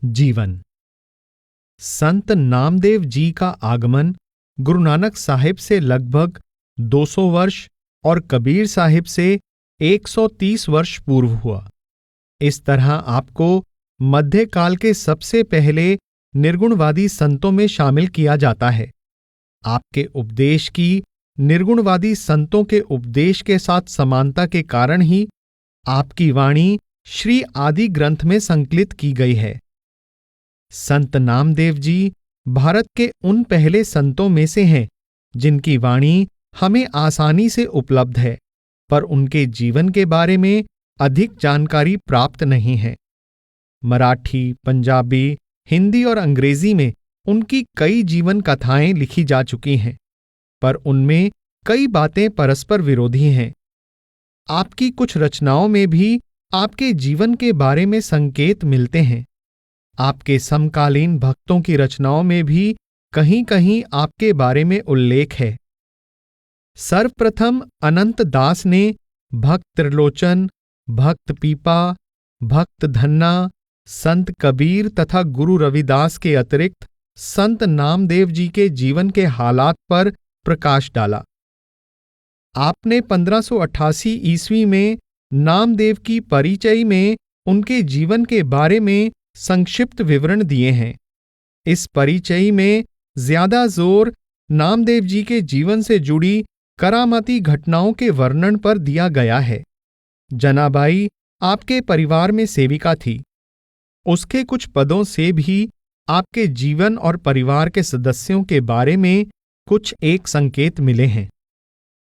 जीवन। संत नामदेव जी का आगमन गुरु नानक साहिब से लगभग 200 वर्ष और कबीर साहिब से 130 वर्ष पूर्व हुआ। इस तरह आपको मध्यकाल के सबसे पहले निर्गुणवादी संतों में शामिल किया जाता है। आपके उपदेश की निर्गुणवादी संतों के उपदेश के साथ समानता के कारण ही आपकी वाणी श्री आदि ग्रंथ में संकलित की गई है। संत नामदेव जी भारत के उन पहले संतों में से हैं जिनकी वाणी हमें आसानी से उपलब्ध है, पर उनके जीवन के बारे में अधिक जानकारी प्राप्त नहीं है। मराठी, पंजाबी, हिंदी और अंग्रेजी में उनकी कई जीवन कथाएं लिखी जा चुकी हैं, पर उनमें कई बातें परस्पर विरोधी हैं। आपकी कुछ रचनाओं में भी आपके जीवन के बारे में संकेत मिलते हैं। आपके समकालीन भक्तों की रचनाओं में भी कहीं कहीं आपके बारे में उल्लेख है। सर्वप्रथम अनंत दास ने भक्त त्रिलोचन, भक्त पीपा, भक्त धन्ना, संत कबीर तथा गुरु रविदास के अतिरिक्त संत नामदेव जी के जीवन के हालात पर प्रकाश डाला। आपने 1588 ईस्वी में नामदेव की परिचय में उनके जीवन के बारे में संक्षिप्त विवरण दिए हैं। इस परिचय में ज्यादा जोर नामदेव जी के जीवन से जुड़ी करामाती घटनाओं के वर्णन पर दिया गया है। जनाबाई आपके परिवार में सेविका थी। उसके कुछ पदों से भी आपके जीवन और परिवार के सदस्यों के बारे में कुछ एक संकेत मिले हैं।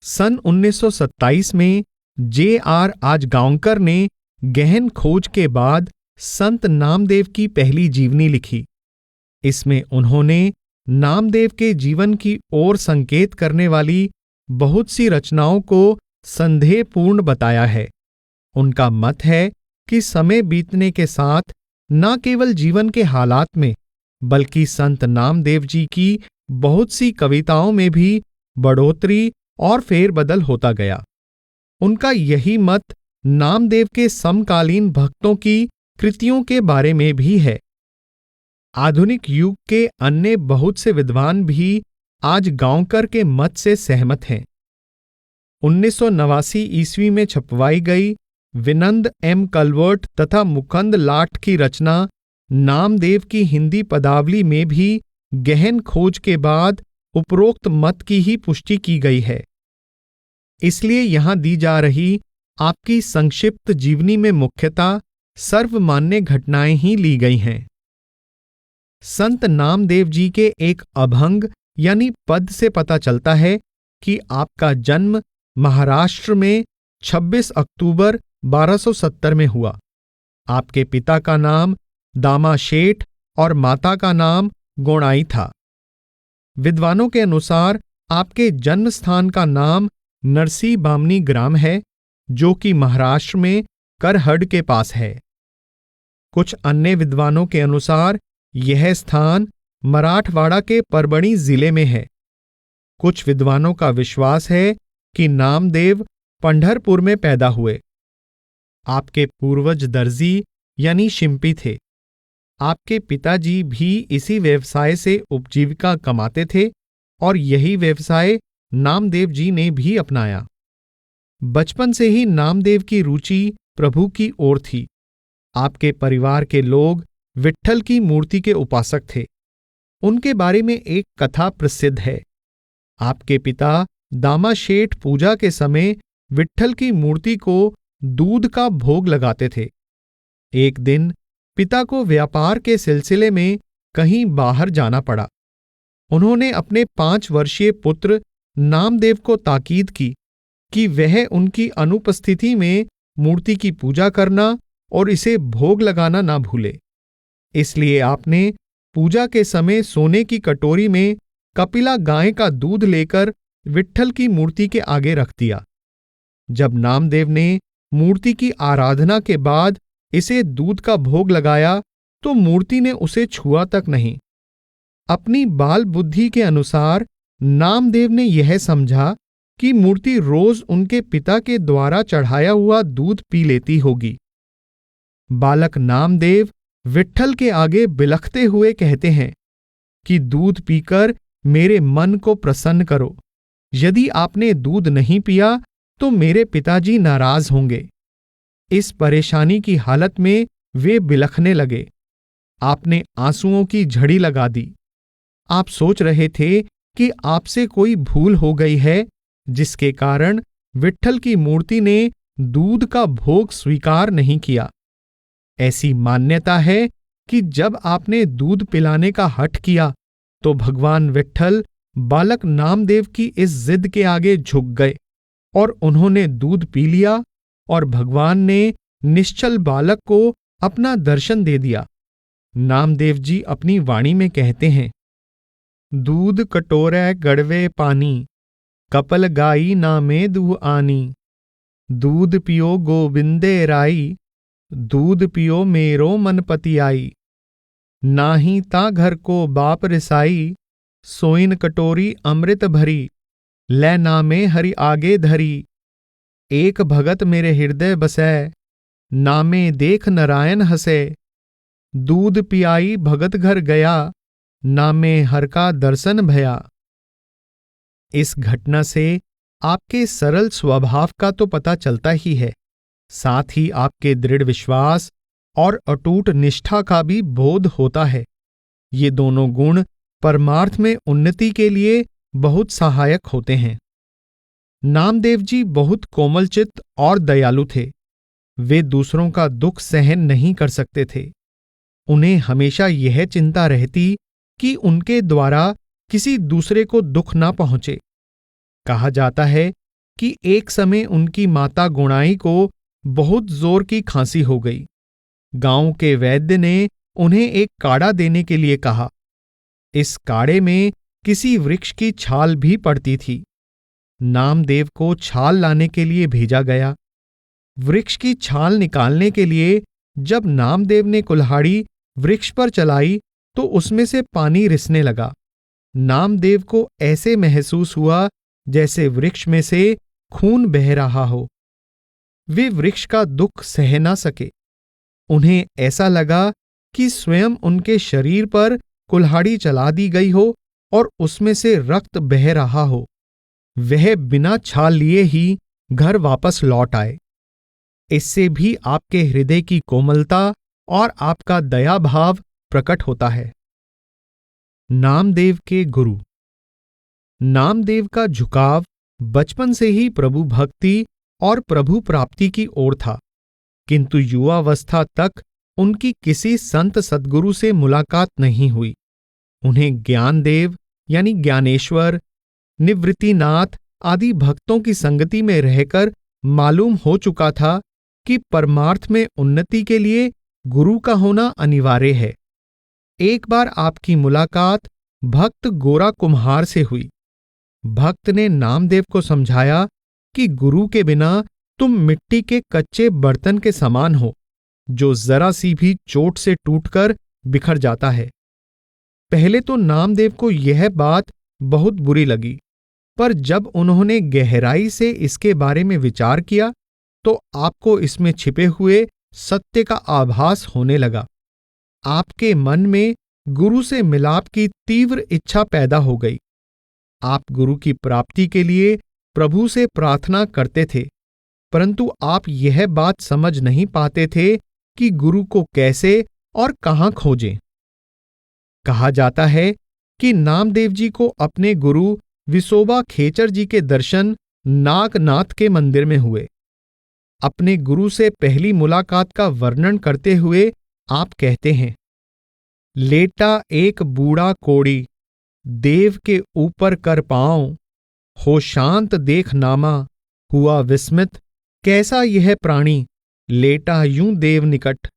सन 1927 में J.R. आजगांवकर ने गहन खोज के बाद संत नामदेव की पहली जीवनी लिखी। इसमें उन्होंने नामदेव के जीवन की ओर संकेत करने वाली बहुत सी रचनाओं को संदेहपूर्ण बताया है। उनका मत है कि समय बीतने के साथ न केवल जीवन के हालात में, बल्कि संत नामदेव जी की बहुत सी कविताओं में भी बढ़ोतरी और फेरबदल होता गया। उनका यही मत नामदेव के समकालीन भक्तों की कृतियों के बारे में भी है। आधुनिक युग के अन्य बहुत से विद्वान भी आज गांवकर के मत से सहमत हैं। 1989 ईस्वी में छपवाई गई विनंद एम कलवर्ट तथा मुकुंद लाट की रचना नामदेव की हिंदी पदावली में भी गहन खोज के बाद उपरोक्त मत की ही पुष्टि की गई है। इसलिए यहां दी जा रही आपकी संक्षिप्त जीवनी में मुख्यतः सर्वमान्य घटनाएं ही ली गई हैं। संत नामदेव जी के एक अभंग यानी पद से पता चलता है कि आपका जन्म महाराष्ट्र में 26 अक्टूबर 1270 में हुआ। आपके पिता का नाम दामा शेठ और माता का नाम गोणाई था। विद्वानों के अनुसार आपके जन्म स्थान का नाम नरसी बामनी ग्राम है, जो कि महाराष्ट्र में करहड के पास है। कुछ अन्य विद्वानों के अनुसार यह स्थान मराठवाड़ा के परभणी जिले में है। कुछ विद्वानों का विश्वास है कि नामदेव पंढरपुर में पैदा हुए। आपके पूर्वज दर्जी यानी शिंपी थे। आपके पिताजी भी इसी व्यवसाय से उपजीविका कमाते थे और यही व्यवसाय नामदेव जी ने भी अपनाया। बचपन से ही नामदेव की रुचि प्रभु की ओर थी। आपके परिवार के लोग विट्ठल की मूर्ति के उपासक थे। उनके बारे में एक कथा प्रसिद्ध है। आपके पिता दामा शेठ पूजा के समय विट्ठल की मूर्ति को दूध का भोग लगाते थे। एक दिन पिता को व्यापार के सिलसिले में कहीं बाहर जाना पड़ा। उन्होंने अपने 5 वर्षीय पुत्र नामदेव को ताकीद की कि वह उनकी अनुपस्थिति में मूर्ति की पूजा करना और इसे भोग लगाना ना भूले। इसलिए आपने पूजा के समय सोने की कटोरी में कपिला गाय का दूध लेकर विट्ठल की मूर्ति के आगे रख दिया। जब नामदेव ने मूर्ति की आराधना के बाद इसे दूध का भोग लगाया तो मूर्ति ने उसे छुआ तक नहीं। अपनी बाल बुद्धि के अनुसार नामदेव ने यह समझा कि मूर्ति रोज उनके पिता के द्वारा चढ़ाया हुआ दूध पी लेती होगी। बालक नामदेव विट्ठल के आगे बिलखते हुए कहते हैं कि दूध पीकर मेरे मन को प्रसन्न करो। यदि आपने दूध नहीं पिया तो मेरे पिताजी नाराज होंगे। इस परेशानी की हालत में वे बिलखने लगे। आपने आंसुओं की झड़ी लगा दी। आप सोच रहे थे कि आपसे कोई भूल हो गई है, जिसके कारण विट्ठल की मूर्ति ने दूध का भोग स्वीकार नहीं किया। ऐसी मान्यता है कि जब आपने दूध पिलाने का हठ किया तो भगवान विट्ठल बालक नामदेव की इस जिद के आगे झुक गए और उन्होंने दूध पी लिया और भगवान ने निश्चल बालक को अपना दर्शन दे दिया। नामदेव जी अपनी वाणी में कहते हैं, दूध कटोरै गड़वे पानी, कपल गाई नामे दूह आनी। दूध पियो गोविंदे राई, दूध पियो मेरो मन पति आई। नाही ता घर को बाप रिसाई, सोइन कटोरी अमृत भरी। लै नामे हरि आगे धरी, एक भगत मेरे हृदय बसै। नामे देख नारायण हंसे, दूध पियाई भगत घर गया। नामे हर का दर्शन भया। इस घटना से आपके सरल स्वभाव का तो पता चलता ही है, साथ ही आपके दृढ़ विश्वास और अटूट निष्ठा का भी बोध होता है। ये दोनों गुण परमार्थ में उन्नति के लिए बहुत सहायक होते हैं। नामदेव जी बहुत कोमलचित्त और दयालु थे। वे दूसरों का दुख सहन नहीं कर सकते थे। उन्हें हमेशा यह चिंता रहती कि उनके द्वारा किसी दूसरे को दुख ना पहुंचे। कहा जाता है कि एक समय उनकी माता गुणाई को बहुत जोर की खांसी हो गई। गांव के वैद्य ने उन्हें एक काढ़ा देने के लिए कहा। इस काढ़े में किसी वृक्ष की छाल भी पड़ती थी। नामदेव को छाल लाने के लिए भेजा गया। वृक्ष की छाल निकालने के लिए जब नामदेव ने कुल्हाड़ी वृक्ष पर चलाई तो उसमें से पानी रिसने लगा। नामदेव को ऐसे महसूस हुआ जैसे वृक्ष में से खून बह रहा हो। वे वृक्ष का दुख सह ना सके। उन्हें ऐसा लगा कि स्वयं उनके शरीर पर कुल्हाड़ी चला दी गई हो और उसमें से रक्त बह रहा हो। वह बिना छाल लिए ही घर वापस लौट आए। इससे भी आपके हृदय की कोमलता और आपका दया भाव प्रकट होता है। नामदेव के गुरु। नामदेव का झुकाव बचपन से ही प्रभु भक्ति और प्रभु प्राप्ति की ओर था, किंतु युवावस्था तक उनकी किसी संत सद्गुरु से मुलाकात नहीं हुई। उन्हें ज्ञानदेव यानी ज्ञानेश्वर, निवृत्तिनाथ आदि भक्तों की संगति में रहकर मालूम हो चुका था कि परमार्थ में उन्नति के लिए गुरु का होना अनिवार्य है। एक बार आपकी मुलाकात भक्त गोरा कुम्हार से हुई। भक्त ने नामदेव को समझाया कि गुरु के बिना तुम मिट्टी के कच्चे बर्तन के समान हो, जो जरा सी भी चोट से टूटकर बिखर जाता है। पहले तो नामदेव को यह बात बहुत बुरी लगी, पर जब उन्होंने गहराई से इसके बारे में विचार किया तो आपको इसमें छिपे हुए सत्य का आभास होने लगा। आपके मन में गुरु से मिलाप की तीव्र इच्छा पैदा हो गई। आप गुरु की प्राप्ति के लिए प्रभु से प्रार्थना करते थे, परंतु आप यह बात समझ नहीं पाते थे कि गुरु को कैसे और कहाँ खोजें। कहा जाता है कि नामदेव जी को अपने गुरु विसोबा खेचर जी के दर्शन नागनाथ के मंदिर में हुए। अपने गुरु से पहली मुलाकात का वर्णन करते हुए आप कहते हैं, लेटा एक बूढ़ा कोड़ी, देव के ऊपर कर पांव, हो शांत देख नामा, हुआ विस्मित, कैसा यह प्राणी, लेटा यूं देव निकट।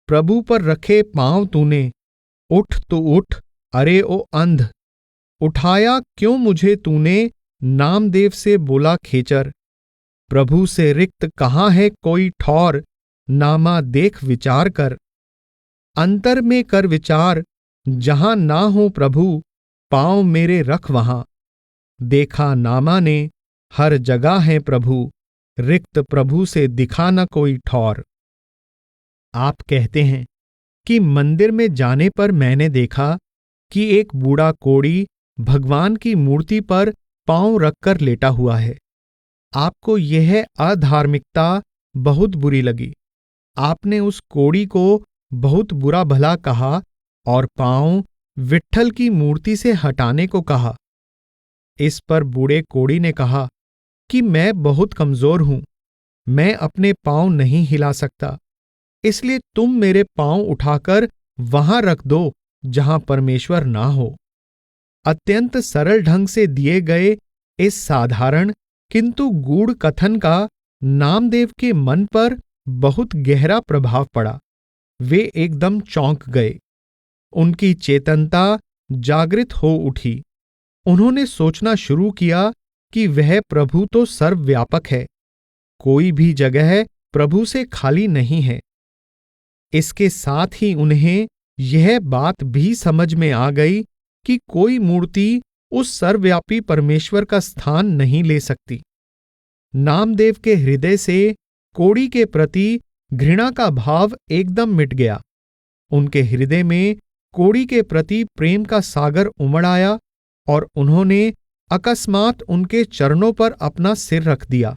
प्रभु पर रखे पांव तूने, उठ तो उठ, अरे ओ अंध, उठाया क्यों मुझे तूने, नामदेव से बोला खेचर। प्रभु से रिक्त कहाँ है कोई ठौर, नामा देख विचार कर। अंतर में कर विचार, जहां ना हो प्रभु, पांव मेरे रख वहां। देखा नामा ने, हर जगह है प्रभु, रिक्त प्रभु से दिखा न कोई ठौर। आप कहते हैं कि मंदिर में जाने पर मैंने देखा कि एक बूढ़ा कोढ़ी भगवान की मूर्ति पर पांव रखकर लेटा हुआ है। आपको यह अधार्मिकता बहुत बुरी लगी। आपने उस कोढ़ी को बहुत बुरा भला कहा और पांव विट्ठल की मूर्ति से हटाने को कहा। इस पर बूढ़े कोढ़ी ने कहा कि मैं बहुत कमजोर हूं, मैं अपने पांव नहीं हिला सकता, इसलिए तुम मेरे पांव उठाकर वहां रख दो जहां परमेश्वर ना हो। अत्यंत सरल ढंग से दिए गए इस साधारण किंतु गूढ़ कथन का नामदेव के मन पर बहुत गहरा प्रभाव पड़ा। वे एकदम चौंक गए। उनकी चेतनता जागृत हो उठी। उन्होंने सोचना शुरू किया कि वह प्रभु तो सर्वव्यापक है, कोई भी जगह प्रभु से खाली नहीं है। इसके साथ ही उन्हें यह बात भी समझ में आ गई कि कोई मूर्ति उस सर्वव्यापी परमेश्वर का स्थान नहीं ले सकती। नामदेव के हृदय से कोढ़ी के प्रति घृणा का भाव एकदम मिट गया। उनके हृदय में कोढ़ी के प्रति प्रेम का सागर उमड़ आया और उन्होंने अकस्मात उनके चरणों पर अपना सिर रख दिया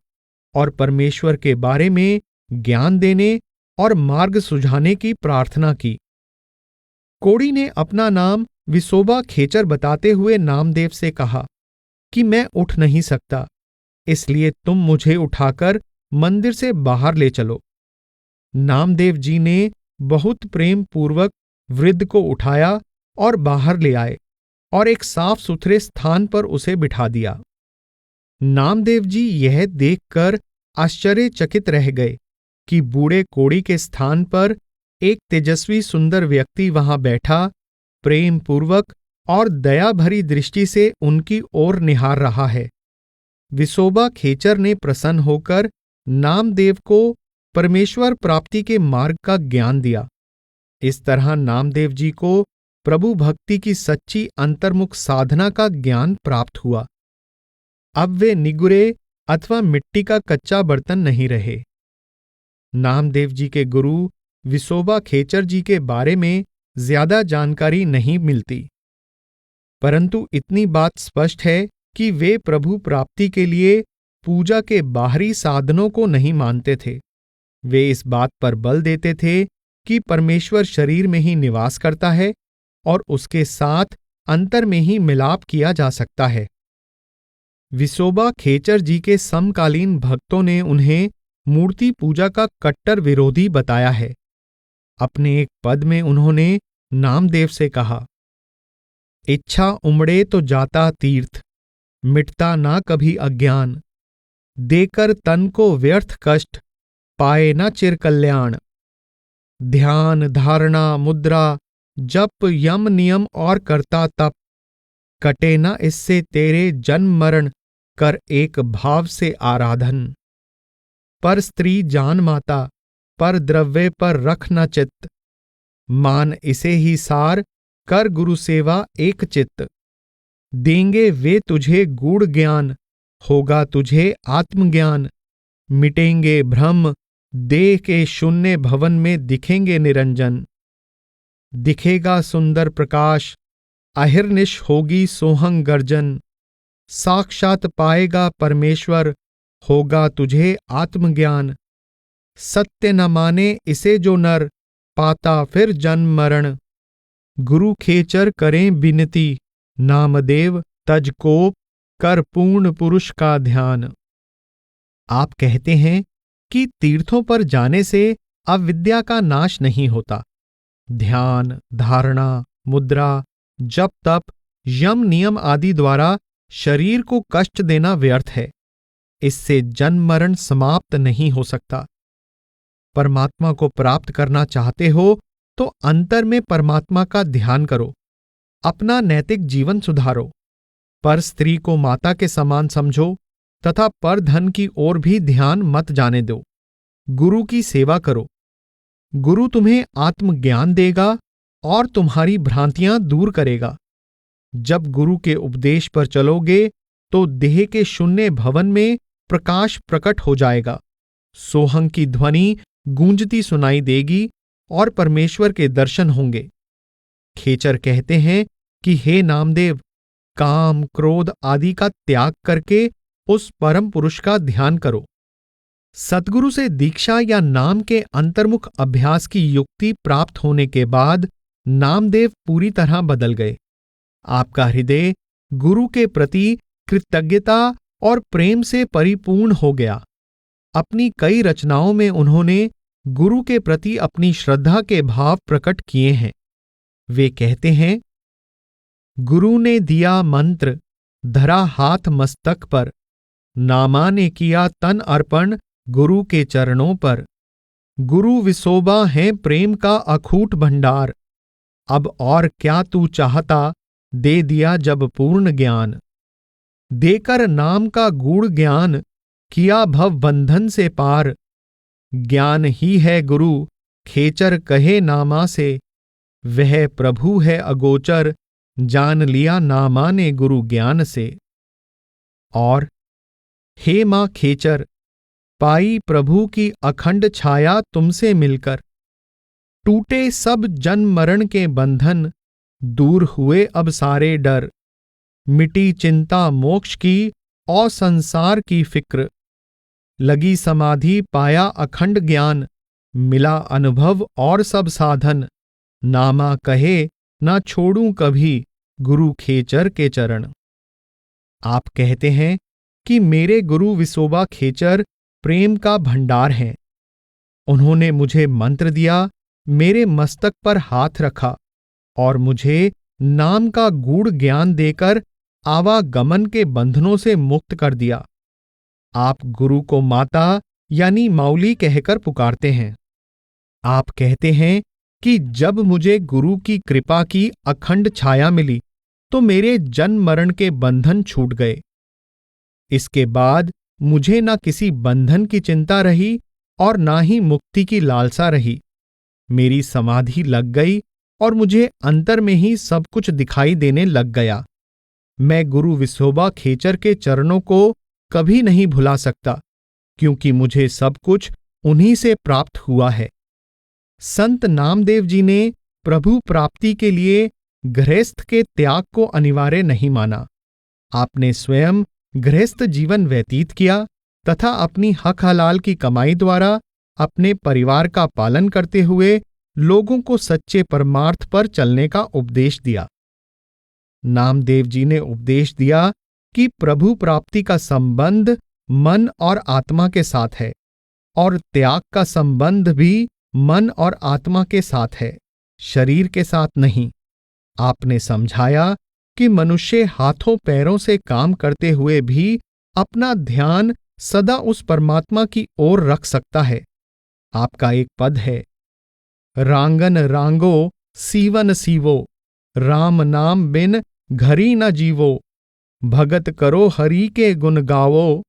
और परमेश्वर के बारे में ज्ञान देने और मार्ग सुझाने की प्रार्थना की। कोढ़ी ने अपना नाम विसोबा खेचर बताते हुए नामदेव से कहा कि मैं उठ नहीं सकता, इसलिए तुम मुझे उठाकर मंदिर से बाहर ले चलो। नामदेव जी ने बहुत प्रेम पूर्वक वृद्ध को उठाया और बाहर ले आए और एक साफ सुथरे स्थान पर उसे बिठा दिया। नामदेव जी यह देखकर आश्चर्यचकित रह गए कि बूढ़े कोढ़ी के स्थान पर एक तेजस्वी सुंदर व्यक्ति वहां बैठा प्रेम पूर्वक और दया भरी दृष्टि से उनकी ओर निहार रहा है। विसोबा खेचर ने प्रसन्न होकर नामदेव को परमेश्वर प्राप्ति के मार्ग का ज्ञान दिया। इस तरह नामदेव जी को प्रभु भक्ति की सच्ची अंतर्मुख साधना का ज्ञान प्राप्त हुआ। अब वे निगुरे अथवा मिट्टी का कच्चा बर्तन नहीं रहे। नामदेव जी के गुरु विसोबा खेचर जी के बारे में ज्यादा जानकारी नहीं मिलती, परंतु इतनी बात स्पष्ट है कि वे प्रभु प्राप्ति के लिए पूजा के बाहरी साधनों को नहीं मानते थे। वे इस बात पर बल देते थे कि परमेश्वर शरीर में ही निवास करता है और उसके साथ अंतर में ही मिलाप किया जा सकता है। विसोबा खेचर जी के समकालीन भक्तों ने उन्हें मूर्ति पूजा का कट्टर विरोधी बताया है। अपने एक पद में उन्होंने नामदेव से कहा, इच्छा उमड़े तो जाता तीर्थ, मिटता ना कभी अज्ञान, देकर तन को व्यर्थ कष्ट, पाए न चिर कल्याण। ध्यान धारणा मुद्रा जप यम नियम और करता तप, कटे न इससे तेरे जन्म मरण, कर एक भाव से आराधन। पर स्त्री जान माता, पर द्रव्य पर रख न चित्त, मान इसे ही सार, कर गुरु सेवा एक चित्त। देंगे वे तुझे गूढ़ ज्ञान, होगा तुझे आत्मज्ञान। मिटेंगे भ्रम, देह के शून्य भवन में दिखेंगे निरंजन। दिखेगा सुंदर प्रकाश, अहिर्निश होगी सोहंग गर्जन। साक्षात पाएगा परमेश्वर, होगा तुझे आत्मज्ञान। सत्य न माने इसे जो नर, पाता फिर जन्म मरण। गुरु खेचर करें विनती, नामदेव तज कोप, कर पूर्ण पुरुष का ध्यान। आप कहते हैं कि तीर्थों पर जाने से अविद्या का नाश नहीं होता। ध्यान धारणा मुद्रा जप तप यम नियम आदि द्वारा शरीर को कष्ट देना व्यर्थ है। इससे जन्म मरण समाप्त नहीं हो सकता। परमात्मा को प्राप्त करना चाहते हो तो अंतर में परमात्मा का ध्यान करो, अपना नैतिक जीवन सुधारो। पर स्त्री को माता के समान समझो तथा पर धन की ओर भी ध्यान मत जाने दो। गुरु की सेवा करो। गुरु तुम्हें आत्मज्ञान देगा और तुम्हारी भ्रांतियां दूर करेगा। जब गुरु के उपदेश पर चलोगे तो देह के शून्य भवन में प्रकाश प्रकट हो जाएगा। सोहंग की ध्वनि गूंजती सुनाई देगी और परमेश्वर के दर्शन होंगे। खेचर कहते हैं कि हे नामदेव, काम, क्रोध आदि का त्याग करके उस परम पुरुष का ध्यान करो। सद्गुरु से दीक्षा या नाम के अंतर्मुख अभ्यास की युक्ति प्राप्त होने के बाद नामदेव पूरी तरह बदल गए। आपका हृदय गुरु के प्रति कृतज्ञता और प्रेम से परिपूर्ण हो गया। अपनी कई रचनाओं में उन्होंने गुरु के प्रति अपनी श्रद्धा के भाव प्रकट किए हैं। वे कहते हैं, गुरु ने दिया मंत्र, धरा हाथ मस्तक पर, नामा ने किया तन अर्पण गुरु के चरणों पर। गुरु विसोबा है प्रेम का अखूट भंडार, अब और क्या तू चाहता, दे दिया जब पूर्ण ज्ञान। देकर नाम का गूढ़ ज्ञान, किया भव बंधन से पार। ज्ञान ही है गुरु, खेचर कहे नामा से, वह प्रभु है अगोचर, जान लिया नामा ने गुरु ज्ञान से। और हे मां खेचर, पाई प्रभु की अखंड छाया तुमसे मिलकर। टूटे सब जन्म मरण के बंधन, दूर हुए अब सारे डर। मिटी चिंता मोक्ष की और संसार की फिक्र। लगी समाधि पाया अखंड ज्ञान, मिला अनुभव और सब साधन। नामा कहे ना छोड़ूं कभी, गुरु खेचर के चरण। आप कहते हैं कि मेरे गुरु विसोबा खेचर प्रेम का भंडार हैं। उन्होंने मुझे मंत्र दिया, मेरे मस्तक पर हाथ रखा और मुझे नाम का गूढ़ ज्ञान देकर आवागमन के बंधनों से मुक्त कर दिया। आप गुरु को माता यानी माउली कहकर पुकारते हैं। आप कहते हैं कि जब मुझे गुरु की कृपा की अखंड छाया मिली तो मेरे जन्म मरण के बंधन छूट गए। इसके बाद मुझे न किसी बंधन की चिंता रही और ना ही मुक्ति की लालसा रही। मेरी समाधि लग गई और मुझे अंतर में ही सब कुछ दिखाई देने लग गया। मैं गुरु विसोबा खेचर के चरणों को कभी नहीं भुला सकता, क्योंकि मुझे सब कुछ उन्हीं से प्राप्त हुआ है। संत नामदेव जी ने प्रभु प्राप्ति के लिए गृहस्थ के त्याग को अनिवार्य नहीं माना। आपने स्वयं गृहस्थ जीवन व्यतीत किया तथा अपनी हक हलाल की कमाई द्वारा अपने परिवार का पालन करते हुए लोगों को सच्चे परमार्थ पर चलने का उपदेश दिया। नामदेव जी ने उपदेश दिया कि प्रभु प्राप्ति का संबंध मन और आत्मा के साथ है और त्याग का संबंध भी मन और आत्मा के साथ है, शरीर के साथ नहीं। आपने समझाया कि मनुष्य हाथों पैरों से काम करते हुए भी अपना ध्यान सदा उस परमात्मा की ओर रख सकता है। आपका एक पद है, रांगन रांगो सीवन सीवो, राम नाम बिन घरी न जीवो। भगत करो हरि के गुण गावो,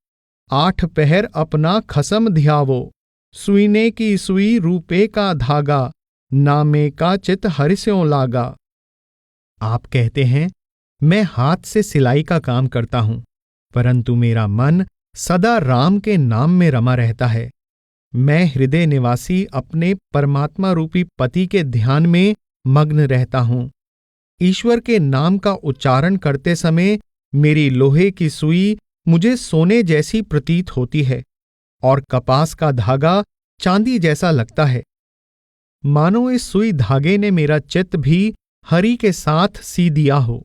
8 पहर अपना खसम ध्यावो। सुईने की सुई रूपे का धागा, नामे का चित हरिस्यों लागा। आप कहते हैं, मैं हाथ से सिलाई का काम करता हूं, परंतु मेरा मन सदा राम के नाम में रमा रहता है। मैं हृदय निवासी अपने परमात्मा रूपी पति के ध्यान में मग्न रहता हूं। ईश्वर के नाम का उच्चारण करते समय मेरी लोहे की सुई मुझे सोने जैसी प्रतीत होती है और कपास का धागा चांदी जैसा लगता है। मानो इस सुई धागे ने मेरा चित्त भी हरि के साथ सी दिया हो।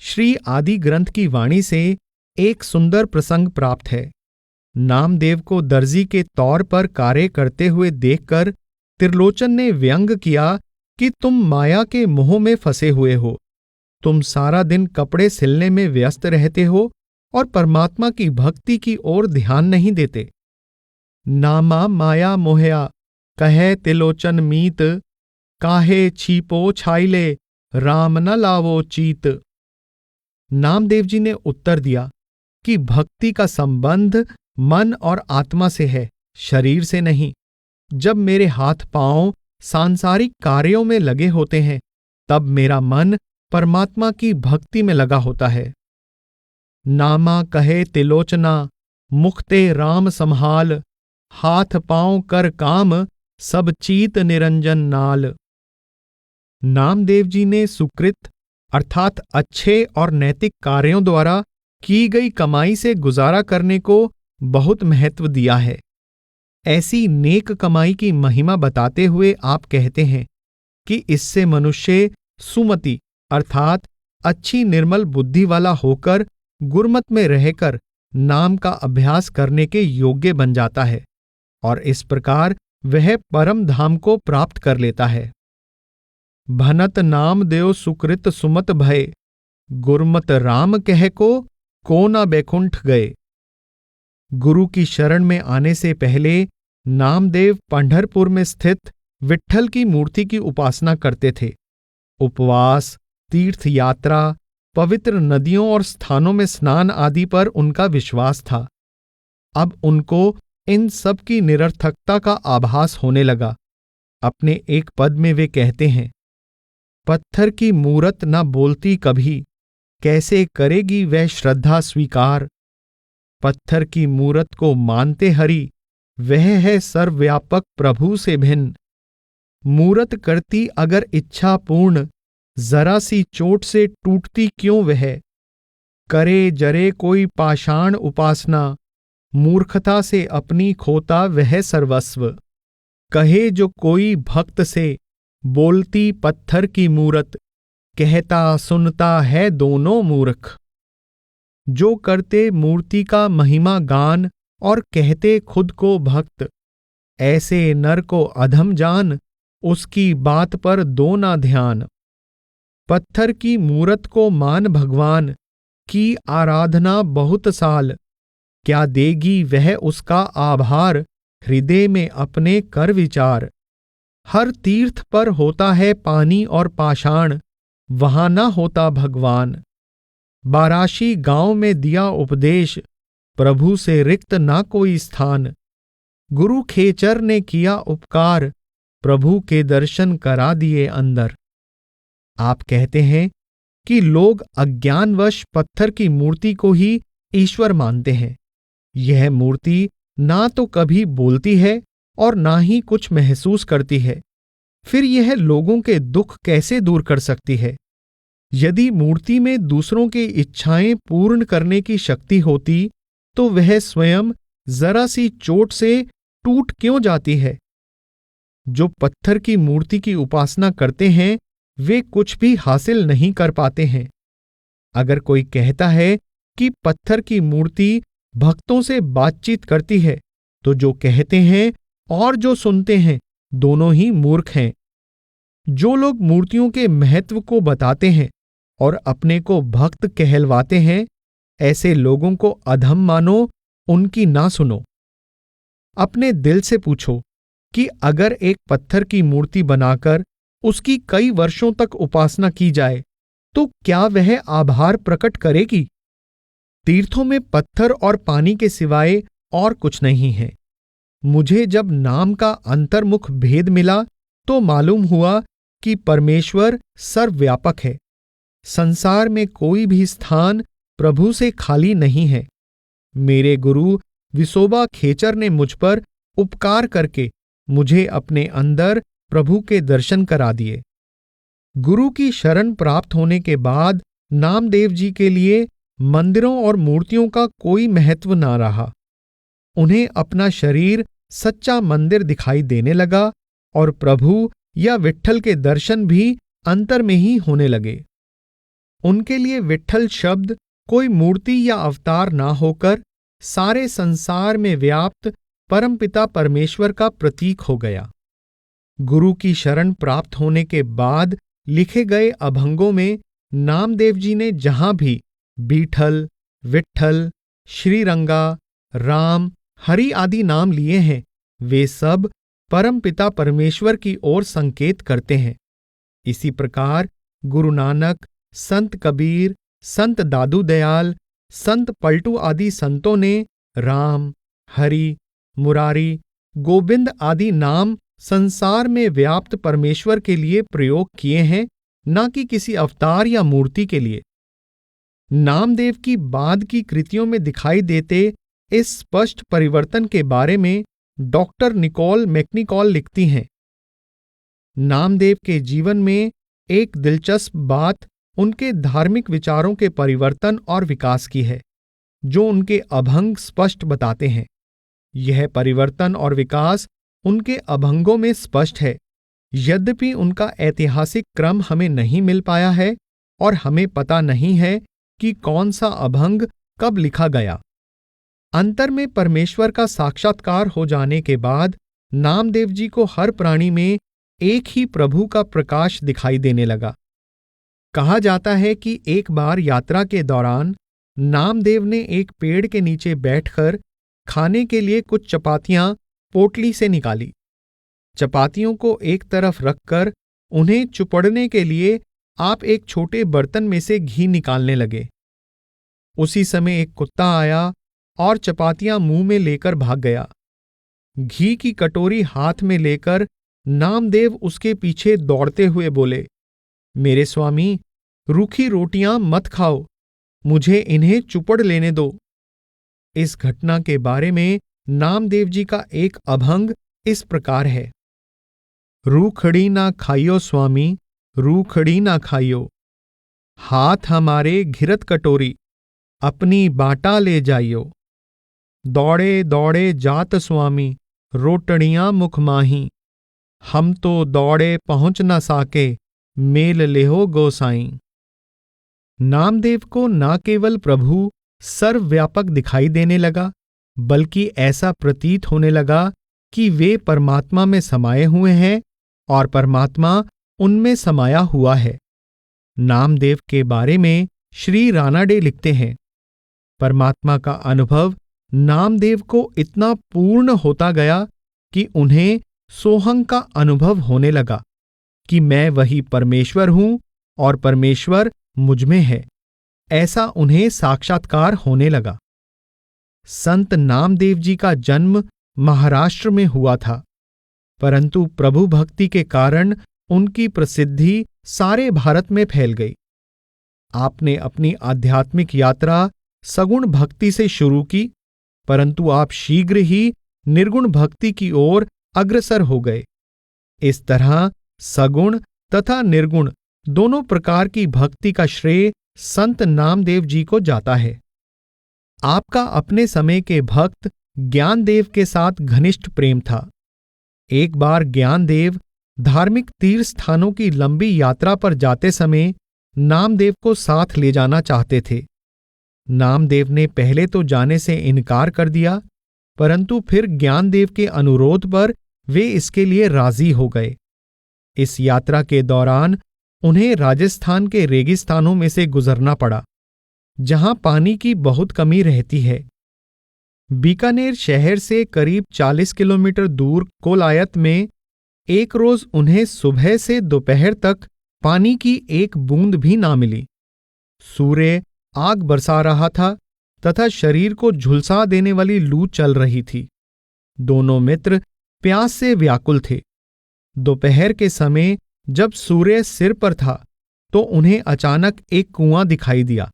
श्री आदि ग्रंथ की वाणी से एक सुंदर प्रसंग प्राप्त है। नामदेव को दर्जी के तौर पर कार्य करते हुए देखकर त्रिलोचन ने व्यंग किया कि तुम माया के मोह में फंसे हुए हो। तुम सारा दिन कपड़े सिलने में व्यस्त रहते हो और परमात्मा की भक्ति की ओर ध्यान नहीं देते। नामा माया मोहया, कहे त्रिलोचन मीत, काहे छीपो छाइले, राम न लावो चीत। नामदेव जी ने उत्तर दिया कि भक्ति का संबंध मन और आत्मा से है, शरीर से नहीं। जब मेरे हाथ पांव सांसारिक कार्यों में लगे होते हैं, तब मेरा मन परमात्मा की भक्ति में लगा होता है। नामा कहे त्रिलोचना, मुखते राम संभाल, हाथ पांव कर काम, सब चीत निरंजन नाल। नामदेव जी ने सुकृत अर्थात अच्छे और नैतिक कार्यों द्वारा की गई कमाई से गुजारा करने को बहुत महत्व दिया है। ऐसी नेक कमाई की महिमा बताते हुए आप कहते हैं कि इससे मनुष्य सुमति अर्थात अच्छी निर्मल बुद्धि वाला होकर गुरमत में रहकर नाम का अभ्यास करने के योग्य बन जाता है और इस प्रकार वह परम धाम को प्राप्त कर लेता है। भनत नाम देव सुकृत सुमत भय, गुरमत राम कह को ना बैकुंठ गए। गुरु की शरण में आने से पहले नामदेव पंढरपुर में स्थित विट्ठल की मूर्ति की उपासना करते थे। उपवास, तीर्थ यात्रा, पवित्र नदियों और स्थानों में स्नान आदि पर उनका विश्वास था। अब उनको इन सब की निरर्थकता का आभास होने लगा। अपने एक पद में वे कहते हैं, पत्थर की मूरत न बोलती कभी, कैसे करेगी वह श्रद्धा स्वीकार। पत्थर की मूरत को मानते हरि, वह है सर्वव्यापक प्रभु से भिन्न। मूरत करती अगर इच्छा पूर्ण, जरा सी चोट से टूटती क्यों वह। करे जरे कोई पाषाण उपासना, मूर्खता से अपनी खोता वह सर्वस्व। कहे जो कोई भक्त से, बोलती पत्थर की मूरत, कहता सुनता है दोनों मूर्ख। जो करते मूर्ति का महिमा गान और कहते खुद को भक्त, ऐसे नर को अधम जान, उसकी बात पर दो ना ध्यान। पत्थर की मूरत को मान भगवान, की आराधना बहुत साल, क्या देगी वह उसका आभार, हृदय में अपने कर विचार। हर तीर्थ पर होता है पानी और पाषाण, वहां न होता भगवान। बाराशी गांव में दिया उपदेश, प्रभु से रिक्त ना कोई स्थान। गुरु खेचर ने किया उपकार, प्रभु के दर्शन करा दिए अंदर। आप कहते हैं कि लोग अज्ञानवश पत्थर की मूर्ति को ही ईश्वर मानते हैं। यह मूर्ति ना तो कभी बोलती है और ना ही कुछ महसूस करती है, फिर यह लोगों के दुख कैसे दूर कर सकती है। यदि मूर्ति में दूसरों की इच्छाएं पूर्ण करने की शक्ति होती तो वह स्वयं जरा सी चोट से टूट क्यों जाती है। जो पत्थर की मूर्ति की उपासना करते हैं वे कुछ भी हासिल नहीं कर पाते हैं। अगर कोई कहता है कि पत्थर की मूर्ति भक्तों से बातचीत करती है, तो जो कहते हैं और जो सुनते हैं दोनों ही मूर्ख हैं। जो लोग मूर्तियों के महत्व को बताते हैं और अपने को भक्त कहलवाते हैं, ऐसे लोगों को अधम मानो, उनकी ना सुनो। अपने दिल से पूछो कि अगर एक पत्थर की मूर्ति बनाकर उसकी कई वर्षों तक उपासना की जाए तो क्या वह आभार प्रकट करेगी। तीर्थों में पत्थर और पानी के सिवाय और कुछ नहीं है। मुझे जब नाम का अंतर्मुख भेद मिला तो मालूम हुआ कि परमेश्वर सर्वव्यापक है। संसार में कोई भी स्थान प्रभु से खाली नहीं है। मेरे गुरु विसोबा खेचर ने मुझ पर उपकार करके मुझे अपने अंदर प्रभु के दर्शन करा दिए। गुरु की शरण प्राप्त होने के बाद नामदेव जी के लिए मंदिरों और मूर्तियों का कोई महत्व न रहा। उन्हें अपना शरीर सच्चा मंदिर दिखाई देने लगा और प्रभु या विट्ठल के दर्शन भी अंतर में ही होने लगे। उनके लिए विट्ठल शब्द कोई मूर्ति या अवतार ना होकर सारे संसार में व्याप्त परमपिता परमेश्वर का प्रतीक हो गया। गुरु की शरण प्राप्त होने के बाद लिखे गए अभंगों में नामदेव जी ने जहां भी बीठल, विट्ठल, श्रीरंगा, राम, हरि आदि नाम लिए हैं, वे सब परमपिता परमेश्वर की ओर संकेत करते हैं। इसी प्रकार गुरु नानक, संत कबीर, संत दादू दयाल, संत पलटू आदि संतों ने राम, हरि, मुरारी, गोविंद आदि नाम संसार में व्याप्त परमेश्वर के लिए प्रयोग किए हैं, न कि किसी अवतार या मूर्ति के लिए। नामदेव की बाद की कृतियों में दिखाई देते इस स्पष्ट परिवर्तन के बारे में डॉक्टर निकोल मैकनिकॉल लिखती हैं, नामदेव के जीवन में एक दिलचस्प बात उनके धार्मिक विचारों के परिवर्तन और विकास की है, जो उनके अभंग स्पष्ट बताते हैं। यह परिवर्तन और विकास उनके अभंगों में स्पष्ट है, यद्यपि उनका ऐतिहासिक क्रम हमें नहीं मिल पाया है और हमें पता नहीं है कि कौन सा अभंग कब लिखा गया। अंतर में परमेश्वर का साक्षात्कार हो जाने के बाद नामदेव जी को हर प्राणी में एक ही प्रभु का प्रकाश दिखाई देने लगा। कहा जाता है कि एक बार यात्रा के दौरान नामदेव ने एक पेड़ के नीचे बैठकर खाने के लिए कुछ चपातियां पोटली से निकाली। चपातियों को एक तरफ रखकर उन्हें चुपड़ने के लिए आप एक छोटे बर्तन में से घी निकालने लगे। उसी समय एक कुत्ता आया और चपातियां मुंह में लेकर भाग गया। घी की कटोरी हाथ में लेकर नामदेव उसके पीछे दौड़ते हुए बोले, मेरे स्वामी, रूखी रोटियां मत खाओ, मुझे इन्हें चुपड़ लेने दो। इस घटना के बारे में नामदेव जी का एक अभंग इस प्रकार है, रूखड़ी ना खाइयो स्वामी, रूखड़ी ना खाइयो, हाथ हमारे घिरत कटोरी, अपनी बाटा ले जाइयो। दौड़े दौड़े जात स्वामी, रोटड़ियां मुख माही, हम तो दौड़े पहुंच न साके, मेल लेहो गोसाई। नामदेव को न केवल प्रभु सर्वव्यापक दिखाई देने लगा, बल्कि ऐसा प्रतीत होने लगा कि वे परमात्मा में समाये हुए हैं और परमात्मा उनमें समाया हुआ है। नामदेव के बारे में श्री रानाडे लिखते हैं, परमात्मा का अनुभव नामदेव को इतना पूर्ण होता गया कि उन्हें सोहंग का अनुभव होने लगा कि मैं वही परमेश्वर हूं और परमेश्वर मुझमें है, ऐसा उन्हें साक्षात्कार होने लगा। संत नामदेव जी का जन्म महाराष्ट्र में हुआ था, परंतु प्रभु भक्ति के कारण उनकी प्रसिद्धि सारे भारत में फैल गई। आपने अपनी आध्यात्मिक यात्रा सगुण भक्ति से शुरू की, परंतु आप शीघ्र ही निर्गुण भक्ति की ओर अग्रसर हो गए। इस तरह सगुण तथा निर्गुण दोनों प्रकार की भक्ति का श्रेय संत नामदेव जी को जाता है। आपका अपने समय के भक्त ज्ञानदेव के साथ घनिष्ठ प्रेम था। एक बार ज्ञानदेव धार्मिक तीर्थ स्थानों की लंबी यात्रा पर जाते समय नामदेव को साथ ले जाना चाहते थे। नामदेव ने पहले तो जाने से इनकार कर दिया, परंतु फिर ज्ञानदेव के अनुरोध पर वे इसके लिए राजी हो गए। इस यात्रा के दौरान उन्हें राजस्थान के रेगिस्तानों में से गुजरना पड़ा, जहां पानी की बहुत कमी रहती है। बीकानेर शहर से करीब 40 किलोमीटर दूर कोलायत में एक रोज उन्हें सुबह से दोपहर तक पानी की एक बूंद भी ना मिली। सूर्य आग बरसा रहा था तथा शरीर को झुलसा देने वाली लू चल रही थी। दोनों मित्र प्यास से व्याकुल थे। दोपहर के समय जब सूर्य सिर पर था तो उन्हें अचानक एक कुआं दिखाई दिया।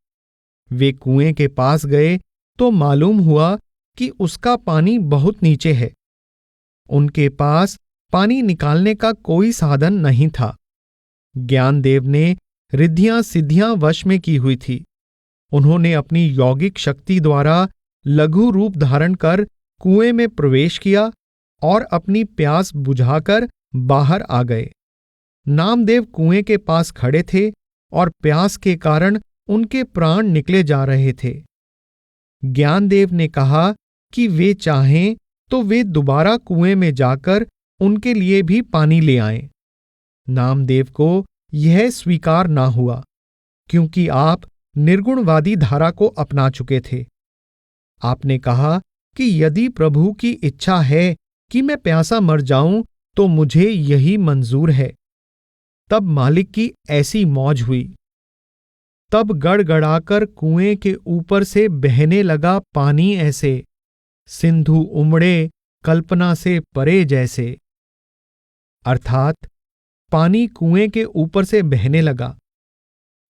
वे कुएं के पास गए तो मालूम हुआ कि उसका पानी बहुत नीचे है। उनके पास पानी निकालने का कोई साधन नहीं था। ज्ञानदेव ने रिद्धियां सिद्धियां वश में की हुई थी। उन्होंने अपनी यौगिक शक्ति द्वारा लघु रूप धारण कर कुएं में प्रवेश किया और अपनी प्यास बुझाकर बाहर आ गए। नामदेव कुएं के पास खड़े थे और प्यास के कारण उनके प्राण निकले जा रहे थे। ज्ञानदेव ने कहा कि वे चाहें तो वे दोबारा कुएं में जाकर उनके लिए भी पानी ले आएं। नामदेव को यह स्वीकार ना हुआ, क्योंकि आप निर्गुणवादी धारा को अपना चुके थे। आपने कहा कि यदि प्रभु की इच्छा है कि मैं प्यासा मर जाऊं तो मुझे यही मंजूर है। तब मालिक की ऐसी मौज हुई। तब गड़गड़ाकर कुएं के ऊपर से बहने लगा पानी ऐसे, सिंधु उमड़े कल्पना से परे जैसे। अर्थात पानी कुएं के ऊपर से बहने लगा।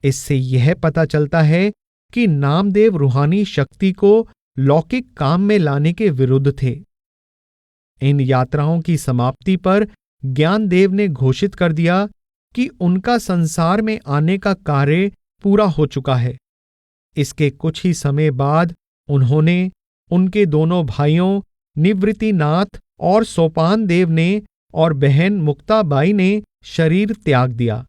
इससे यह पता चलता है कि नामदेव रूहानी शक्ति को लौकिक काम में लाने के विरुद्ध थे। इन यात्राओं की समाप्ति पर ज्ञानदेव ने घोषित कर दिया कि उनका संसार में आने का कार्य पूरा हो चुका है। इसके कुछ ही समय बाद उन्होंने, उनके दोनों भाइयों निवृत्तिनाथ और सोपान देव ने और बहन मुक्ताबाई ने शरीर त्याग दिया।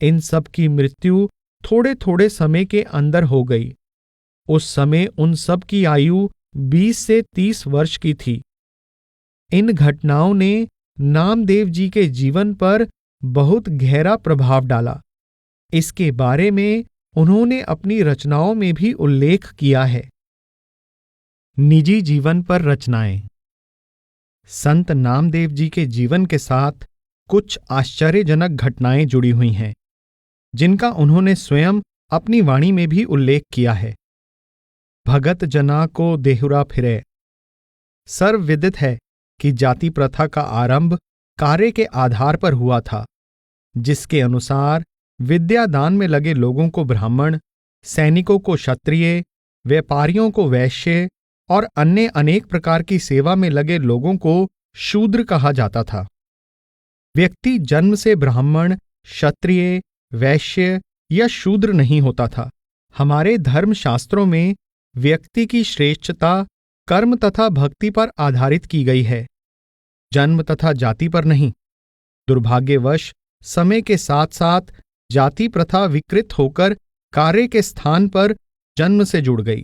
इन सब की मृत्यु थोड़े थोड़े समय के अंदर हो गई। उस समय उन सब की आयु 20 से 30 वर्ष की थी। इन घटनाओं ने नामदेव जी के जीवन पर बहुत गहरा प्रभाव डाला। इसके बारे में उन्होंने अपनी रचनाओं में भी उल्लेख किया है। निजी जीवन पर रचनाएं। संत नामदेव जी के जीवन के साथ कुछ आश्चर्यजनक घटनाएं जुड़ी हुई हैं, जिनका उन्होंने स्वयं अपनी वाणी में भी उल्लेख किया है। भगत जना को देहुरा फिरे। सर्वविदित है कि जाति प्रथा का आरंभ कार्य के आधार पर हुआ था, जिसके अनुसार विद्यादान में लगे लोगों को ब्राह्मण, सैनिकों को क्षत्रिय, व्यापारियों को वैश्य और अन्य अनेक प्रकार की सेवा में लगे लोगों को शूद्र कहा जाता था। व्यक्ति जन्म से ब्राह्मण, क्षत्रिय, वैश्य या शूद्र नहीं होता था। हमारे धर्मशास्त्रों में व्यक्ति की श्रेष्ठता कर्म तथा भक्ति पर आधारित की गई है, जन्म तथा जाति पर नहीं। दुर्भाग्यवश समय के साथ साथ जाति प्रथा विकृत होकर कार्य के स्थान पर जन्म से जुड़ गई।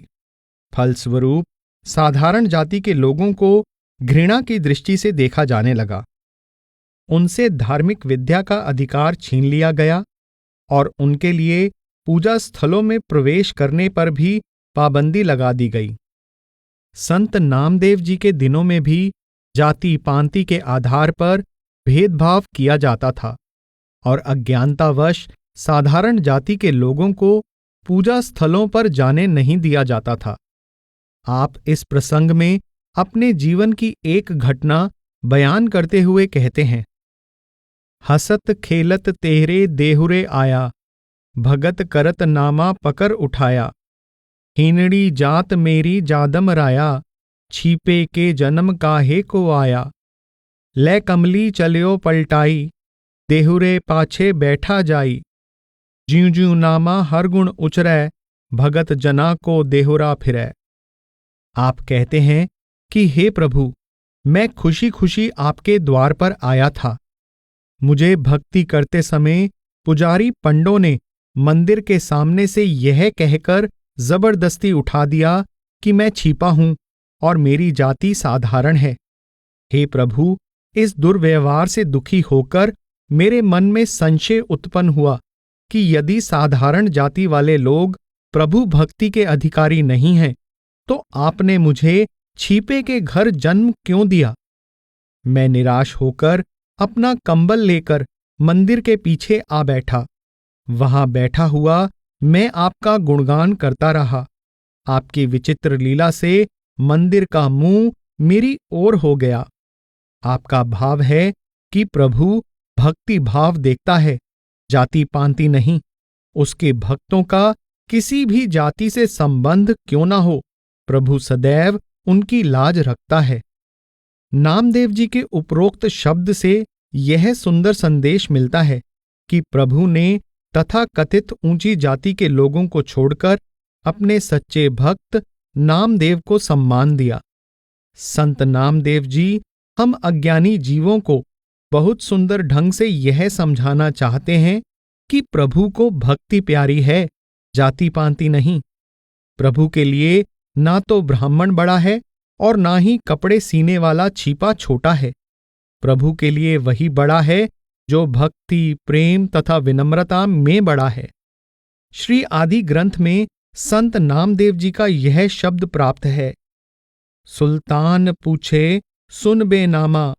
फलस्वरूप साधारण जाति के लोगों को घृणा की दृष्टि से देखा जाने लगा। उनसे धार्मिक विद्या का अधिकार छीन लिया गया और उनके लिए पूजा स्थलों में प्रवेश करने पर भी पाबंदी लगा दी गई। संत नामदेव जी के दिनों में भी जाति पांति के आधार पर भेदभाव किया जाता था और अज्ञानतावश साधारण जाति के लोगों को पूजा स्थलों पर जाने नहीं दिया जाता था। आप इस प्रसंग में अपने जीवन की एक घटना बयान करते हुए कहते हैं, हसत खेलत तेहरे देहुरे आया, भगत करत नामा पकर उठाया, हीनड़ी जात मेरी जादम राया, छीपे के जन्म काहे को आया, ले कमली चल्यो पलटाई, देहुरे पाछे बैठा जाई, ज्यूं ज्यूं नामा हर गुण उचरै, भगत जना को देहुरा फिरै। आप कहते हैं कि हे प्रभु, मैं खुशी खुशी आपके द्वार पर आया था। मुझे भक्ति करते समय पुजारी पंडों ने मंदिर के सामने से यह कहकर जबरदस्ती उठा दिया कि मैं छिपा हूं और मेरी जाति साधारण है। हे प्रभु, इस दुर्व्यवहार से दुखी होकर मेरे मन में संशय उत्पन्न हुआ कि यदि साधारण जाति वाले लोग प्रभु भक्ति के अधिकारी नहीं हैं, तो आपने मुझे छीपे के घर जन्म क्यों दिया। मैं निराश होकर अपना कंबल लेकर मंदिर के पीछे आ बैठा। वहां बैठा हुआ मैं आपका गुणगान करता रहा। आपकी विचित्र लीला से मंदिर का मुंह मेरी ओर हो गया। आपका भाव है कि प्रभु भक्ति भाव देखता है, जाति पांति नहीं। उसके भक्तों का किसी भी जाति से संबंध क्यों ना हो, प्रभु सदैव उनकी लाज रखता है। नामदेव जी के उपरोक्त शब्द से यह सुंदर संदेश मिलता है कि प्रभु ने तथा कथित ऊंची जाति के लोगों को छोड़कर अपने सच्चे भक्त नामदेव को सम्मान दिया। संत नामदेव जी हम अज्ञानी जीवों को बहुत सुंदर ढंग से यह समझाना चाहते हैं कि प्रभु को भक्ति प्यारी है, जाति पांति नहीं। प्रभु के लिए ना तो ब्राह्मण बड़ा है और ना ही कपड़े सीने वाला छीपा छोटा है। प्रभु के लिए वही बड़ा है जो भक्ति, प्रेम तथा विनम्रता में बड़ा है। श्री आदि ग्रंथ में संत नामदेव जी का यह शब्द प्राप्त है, सुल्तान पूछे सुन बेनामा,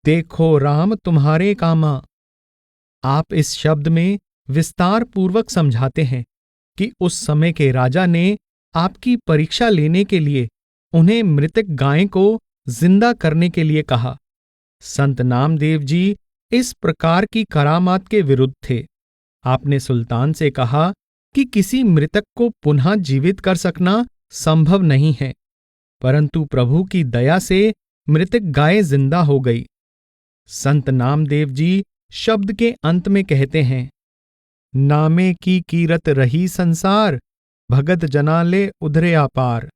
देखो राम तुम्हारे कामा। आप इस शब्द में विस्तार पूर्वक समझाते हैं कि उस समय के राजा ने आपकी परीक्षा लेने के लिए उन्हें मृतक गाय को जिंदा करने के लिए कहा। संत नामदेव जी इस प्रकार की करामात के विरुद्ध थे। आपने सुल्तान से कहा कि किसी मृतक को पुनः जीवित कर सकना संभव नहीं है, परंतु प्रभु की दया से मृतक गाय जिंदा हो गई। संत नामदेव जी शब्द के अंत में कहते हैं, नामे की कीरत रही संसार, भगत जना ले उधरे अपार।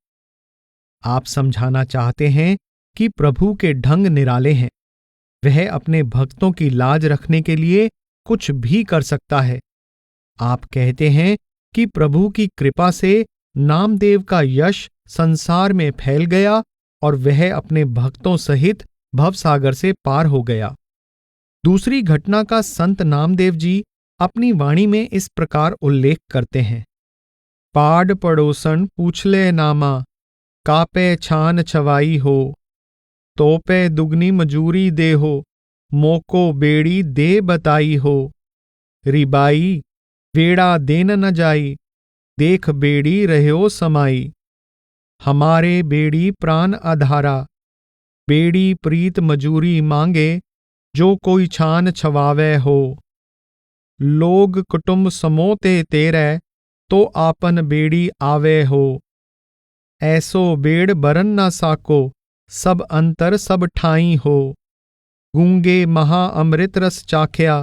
आप समझाना चाहते हैं कि प्रभु के ढंग निराले हैं। वह अपने भक्तों की लाज रखने के लिए कुछ भी कर सकता है। आप कहते हैं कि प्रभु की कृपा से नामदेव का यश संसार में फैल गया और वह अपने भक्तों सहित भवसागर से पार हो गया। दूसरी घटना का संत नामदेव जी अपनी वाणी में इस प्रकार उल्लेख करते हैं, पाड पड़ोसन पूछले नामा, कापे छान छवाई हो, तोपे दुगनी मजूरी दे हो, मोको बेड़ी दे बताई हो। रिबाई बेड़ा देन न जाई, देख बेड़ी रह्यो समाई। हमारे बेड़ी प्राण आधारा, बेड़ी प्रीत मजूरी मांगे, जो कोई छान छवावे हो। लोग कुटुंब समोते तेरे, तो आपन बेड़ी आवे हो। ऐसो बेड़ बरन न साको, सब अंतर सब ठाई हो। गूंगे महा अमृत रस चाख्या,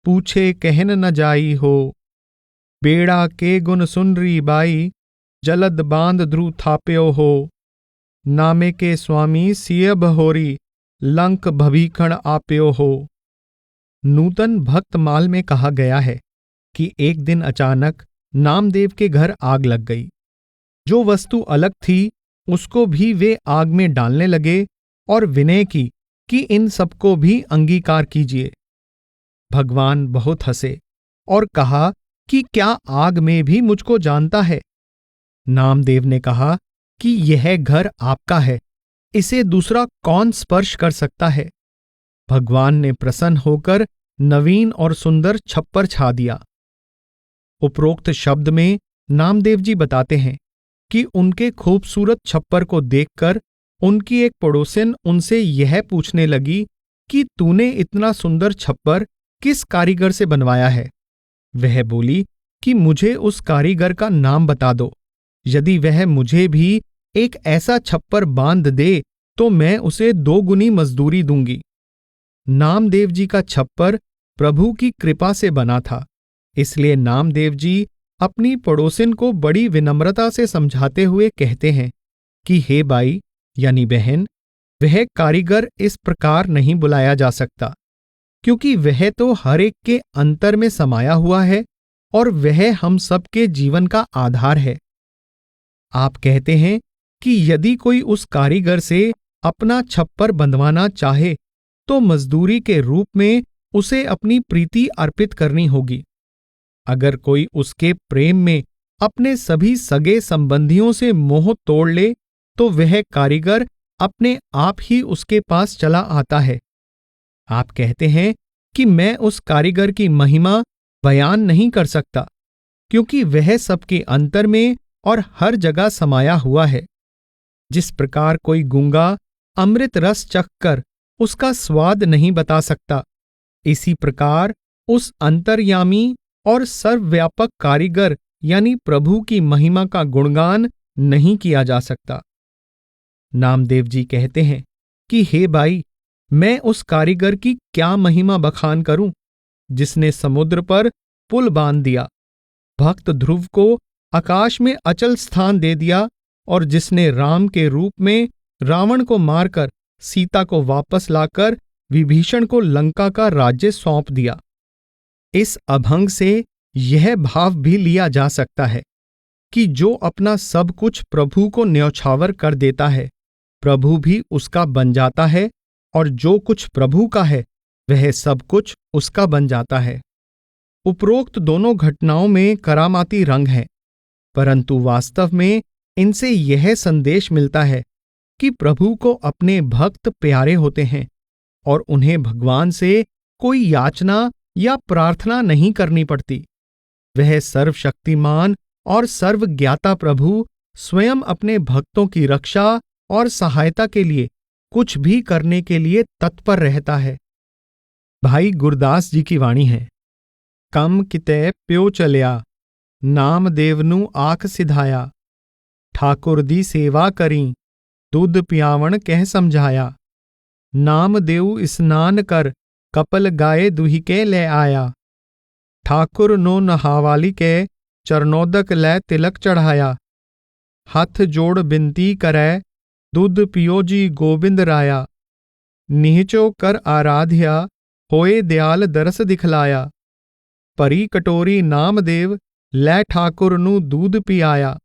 पूछे कहन न जाई हो। बेड़ा के गुण सुन री बाई, जलद बांध ध्रु थाप्यो हो। नामे के स्वामी सिय बहोरी, लंक भभीखण आप्यो हो। नूतन भक्तमाल में कहा गया है कि एक दिन अचानक नामदेव के घर आग लग गई। जो वस्तु अलग थी उसको भी वे आग में डालने लगे और विनय की कि इन सबको भी अंगीकार कीजिए। भगवान बहुत हंसे और कहा कि क्या आग में भी मुझको जानता है। नामदेव ने कहा कि यह घर आपका है, इसे दूसरा कौन स्पर्श कर सकता है। भगवान ने प्रसन्न होकर नवीन और सुंदर छप्पर छा दिया। उपरोक्त शब्द में नामदेव जी बताते हैं कि उनके खूबसूरत छप्पर को देखकर उनकी एक पड़ोसिन उनसे यह पूछने लगी कि तूने इतना सुंदर छप्पर किस कारीगर से बनवाया है। वह बोली कि मुझे उस कारीगर का नाम बता दो। यदि वह मुझे भी एक ऐसा छप्पर बांध दे तो मैं उसे 2 गुनी मजदूरी दूंगी। नामदेव जी का छप्पर प्रभु की कृपा से बना था, इसलिए नामदेव जी अपनी पड़ोसिन को बड़ी विनम्रता से समझाते हुए कहते हैं कि हे बाई यानी बहन, वह कारीगर इस प्रकार नहीं बुलाया जा सकता, क्योंकि वह तो हर एक के अंतर में समाया हुआ है और वह हम सबके जीवन का आधार है। आप कहते हैं कि यदि कोई उस कारीगर से अपना छप्पर बंधवाना चाहे तो मजदूरी के रूप में उसे अपनी प्रीति अर्पित करनी होगी। अगर कोई उसके प्रेम में अपने सभी सगे संबंधियों से मोह तोड़ ले तो वह कारीगर अपने आप ही उसके पास चला आता है। आप कहते हैं कि मैं उस कारीगर की महिमा बयान नहीं कर सकता, क्योंकि वह सबके अंतर में और हर जगह समाया हुआ है। जिस प्रकार कोई गूंगा अमृत रस चखकर उसका स्वाद नहीं बता सकता, इसी प्रकार उस अंतर्यामी और सर्वव्यापक कारीगर यानी प्रभु की महिमा का गुणगान नहीं किया जा सकता। नामदेव जी कहते हैं कि हे भाई, मैं उस कारीगर की क्या महिमा बखान करूं, जिसने समुद्र पर पुल बांध दिया, भक्त ध्रुव को आकाश में अचल स्थान दे दिया और जिसने राम के रूप में रावण को मारकर सीता को वापस लाकर विभीषण को लंका का राज्य सौंप दिया। इस अभंग से यह भाव भी लिया जा सकता है कि जो अपना सब कुछ प्रभु को न्यौछावर कर देता है, प्रभु भी उसका बन जाता है, और जो कुछ प्रभु का है वह सब कुछ उसका बन जाता है। उपरोक्त दोनों घटनाओं में करामाती रंग है, परंतु वास्तव में इनसे यह संदेश मिलता है कि प्रभु को अपने भक्त प्यारे होते हैं और उन्हें भगवान से कोई याचना या प्रार्थना नहीं करनी पड़ती। वह सर्वशक्तिमान और सर्वज्ञाता प्रभु स्वयं अपने भक्तों की रक्षा और सहायता के लिए कुछ भी करने के लिए तत्पर रहता है। भाई गुरदास जी की वाणी है, कम किते प्यो चलिया, नाम देवनु आख सिधाया, ठाकुर दी सेवा करी, दूध पियावण कह समझाया। नामदेव स्नान कर कपल गाये दुहिके ले आया। ठाकुर नो नहावाली के चरणोदक लै तिलक चढ़ाया। हथ जोड़ बिनती करै दूध पियो जी गोबिंद राया। निहचो कर आराध्या होए दयाल दरस दिखलाया। परी कटोरी नामदेव लै ठाकुर नू दूध पियाया।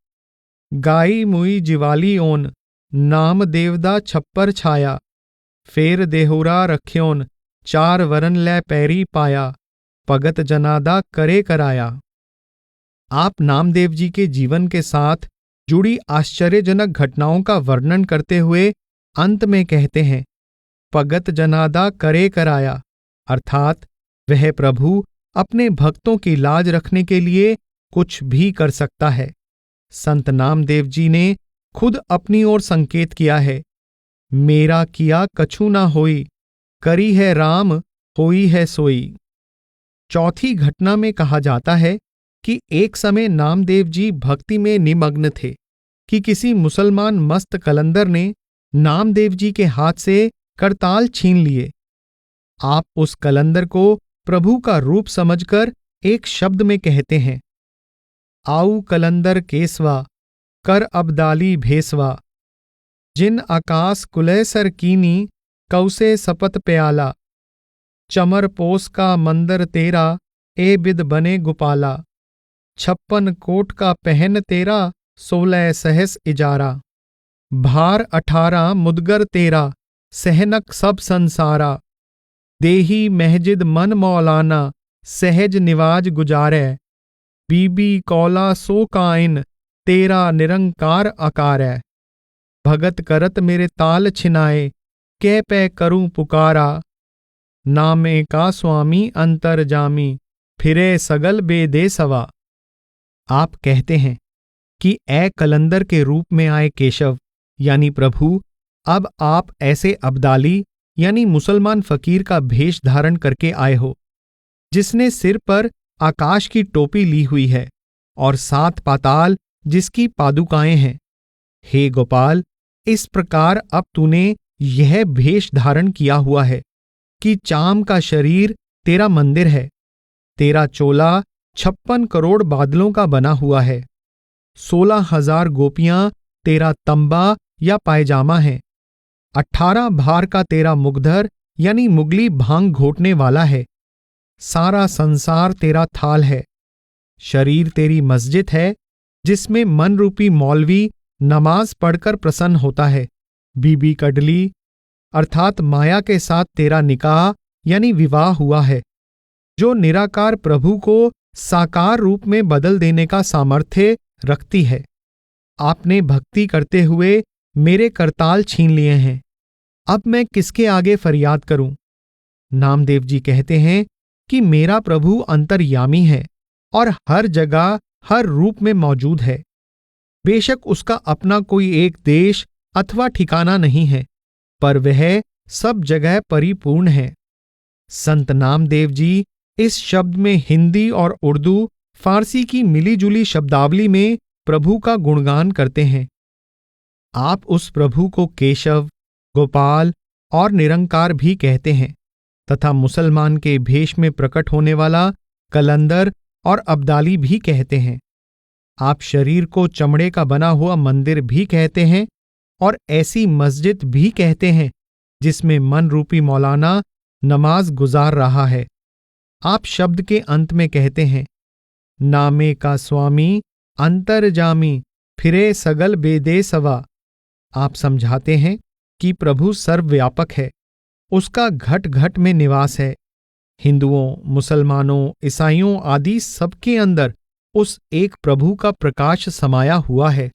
गाई मुई जिवाली ओन नामदेव दा छप्पर छाया। फेर देहुरा रख्योन चार वरन लै पैरी पाया। भगत जनादा करे कराया। आप नामदेव जी के जीवन के साथ जुड़ी आश्चर्यजनक घटनाओं का वर्णन करते हुए अंत में कहते हैं, भगत जनादा करे कराया, अर्थात वह प्रभु अपने भक्तों की लाज रखने के लिए कुछ भी कर सकता है। संत नामदेव जी ने खुद अपनी ओर संकेत किया है, मेरा किया कछु ना होई, करी है राम होई है सोई। चौथी घटना में कहा जाता है कि एक समय नामदेव जी भक्ति में निमग्न थे कि किसी मुसलमान मस्त कलंदर ने नामदेव जी के हाथ से करताल छीन लिए। आप उस कलंदर को प्रभु का रूप समझकर एक शब्द में कहते हैं, आऊ कलंदर केसवा कर अबदाली भेसवा। जिन आकाश कुलैसर कीनी कौसे सपत प्याला। चमर पोस का मंदर तेरा ए बिद बने गुपाला। 56 कोट का पहन तेरा 16 सहस इजारा। भार 18 मुदगर तेरा सहनक सब संसारा। देही महजिद मन मौलाना सहज निवाज गुजारे। बीबी कौला सो काइन तेरा निरंकार आकारै। भगत करत मेरे ताल छिनाए कै पै करूं पुकारा। नामे का स्वामी अंतर जामी फिरे सगल बेदे सवा। आप कहते हैं कि ए कलंदर के रूप में आए केशव यानी प्रभु, अब आप ऐसे अब्दाली यानी मुसलमान फकीर का भेष धारण करके आए हो, जिसने सिर पर आकाश की टोपी ली हुई है और 7 पाताल जिसकी पादुकाएं हैं। हे गोपाल, इस प्रकार अब तूने यह भेष धारण किया हुआ है कि चाम का शरीर तेरा मंदिर है। तेरा चोला 56 करोड़ बादलों का बना हुआ है। 16,000 गोपियां तेरा तंबा या पायजामा है। 18 भार का तेरा मुगधर यानी मुगली भांग घोटने वाला है। सारा संसार तेरा थाल है। शरीर तेरी मस्जिद है, जिसमें मन रूपी मौलवी नमाज पढ़कर प्रसन्न होता है। बीबी कडली अर्थात माया के साथ तेरा निकाह यानी विवाह हुआ है, जो निराकार प्रभु को साकार रूप में बदल देने का सामर्थ्य रखती है। आपने भक्ति करते हुए मेरे करताल छीन लिए हैं, अब मैं किसके आगे फरियाद करूं? नामदेव जी कहते हैं कि मेरा प्रभु अंतर्यामी है और हर जगह हर रूप में मौजूद है। बेशक उसका अपना कोई एक देश अथवा ठिकाना नहीं है, पर वह सब जगह परिपूर्ण है। संत नामदेव जी इस शब्द में हिंदी और उर्दू फारसी की मिलीजुली शब्दावली में प्रभु का गुणगान करते हैं। आप उस प्रभु को केशव, गोपाल और निरंकार भी कहते हैं तथा मुसलमान के भेष में प्रकट होने वाला कलंदर और अब्दाली भी कहते हैं। आप शरीर को चमड़े का बना हुआ मंदिर भी कहते हैं और ऐसी मस्जिद भी कहते हैं जिसमें मन रूपी मौलाना नमाज गुजार रहा है। आप शब्द के अंत में कहते हैं, नामे का स्वामी अंतर्जामी फिरे सगल बेदे सवा। आप समझाते हैं कि प्रभु सर्वव्यापक है, उसका घट घट में निवास है। हिंदुओं, मुसलमानों, ईसाइयों आदि सबके अंदर उस एक प्रभु का प्रकाश समाया हुआ है।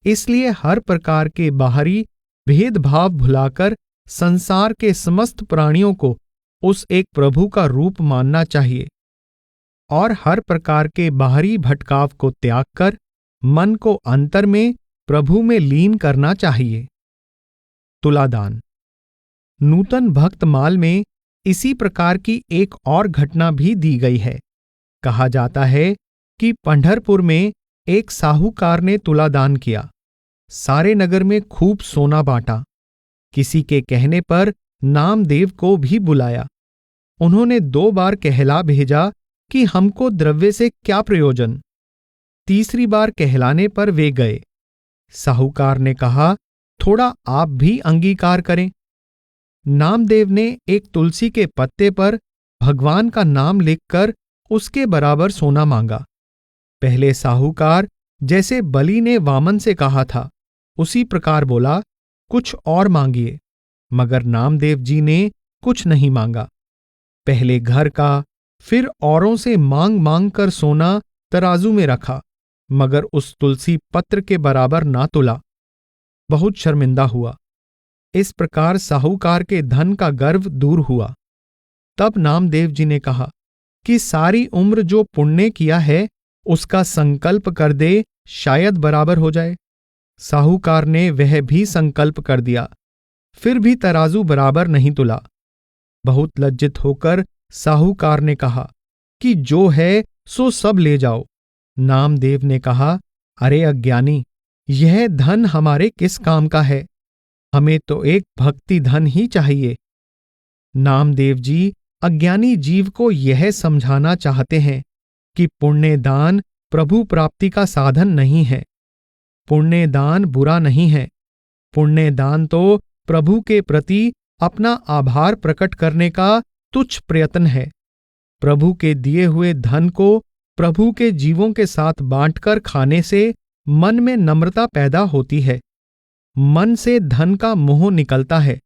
इसलिए हर प्रकार के बाहरी भेदभाव भुलाकर संसार के समस्त प्राणियों को उस एक प्रभु का रूप मानना चाहिए और हर प्रकार के बाहरी भटकाव को त्याग कर मन को अंतर में प्रभु में लीन करना चाहिए। तुलादान। नूतन भक्त माल में इसी प्रकार की एक और घटना भी दी गई है। कहा जाता है कि पंढरपुर में एक साहूकार ने तुलादान किया। सारे नगर में खूब सोना बांटा। किसी के कहने पर नामदेव को भी बुलाया। उन्होंने 2 बार कहला भेजा कि हमको द्रव्य से क्या प्रयोजन। तीसरी बार कहलाने पर वे गए। साहूकार ने कहा, थोड़ा आप भी अंगीकार करें। नामदेव ने एक तुलसी के पत्ते पर भगवान का नाम लिखकर उसके बराबर सोना मांगा। पहले साहूकार जैसे बलि ने वामन से कहा था उसी प्रकार बोला, कुछ और मांगिए, मगर नामदेव जी ने कुछ नहीं मांगा। पहले घर का, फिर औरों से मांग मांग कर सोना तराजू में रखा, मगर उस तुलसी पत्र के बराबर ना तुला। बहुत शर्मिंदा हुआ। इस प्रकार साहूकार के धन का गर्व दूर हुआ। तब नामदेव जी ने कहा कि सारी उम्र जो पुण्य किया है उसका संकल्प कर दे, शायद बराबर हो जाए। साहूकार ने वह भी संकल्प कर दिया, फिर भी तराजू बराबर नहीं तुला। बहुत लज्जित होकर साहूकार ने कहा कि जो है सो सब ले जाओ। नामदेव ने कहा, अरे अज्ञानी, यह धन हमारे किस काम का है? हमें तो एक भक्ति धन ही चाहिए। नामदेव जी अज्ञानी जीव को यह समझाना चाहते हैं कि पुण्य दान प्रभु प्राप्ति का साधन नहीं है। पुण्य दान बुरा नहीं है। पुण्य दान तो प्रभु के प्रति अपना आभार प्रकट करने का तुच्छ प्रयत्न है। प्रभु के दिए हुए धन को प्रभु के जीवों के साथ बांटकर खाने से मन में नम्रता पैदा होती है। मन से धन का मोह निकलता है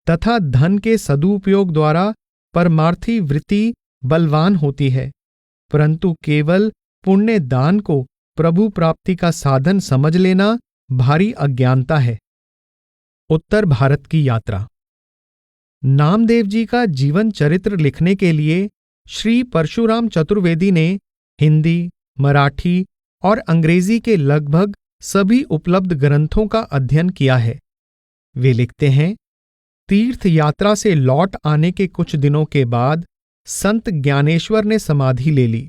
तथा धन के सदुपयोग द्वारा परमार्थी वृत्ति बलवान होती है। परंतु केवल पुण्य दान को प्रभु प्राप्ति का साधन समझ लेना भारी अज्ञानता है। उत्तर भारत की यात्रा। नामदेव जी का जीवन चरित्र लिखने के लिए श्री परशुराम चतुर्वेदी ने हिंदी, मराठी और अंग्रेजी के लगभग सभी उपलब्ध ग्रंथों का अध्ययन किया है। वे लिखते हैं, तीर्थ यात्रा से लौट आने के कुछ दिनों के बाद संत ज्ञानेश्वर ने समाधि ले ली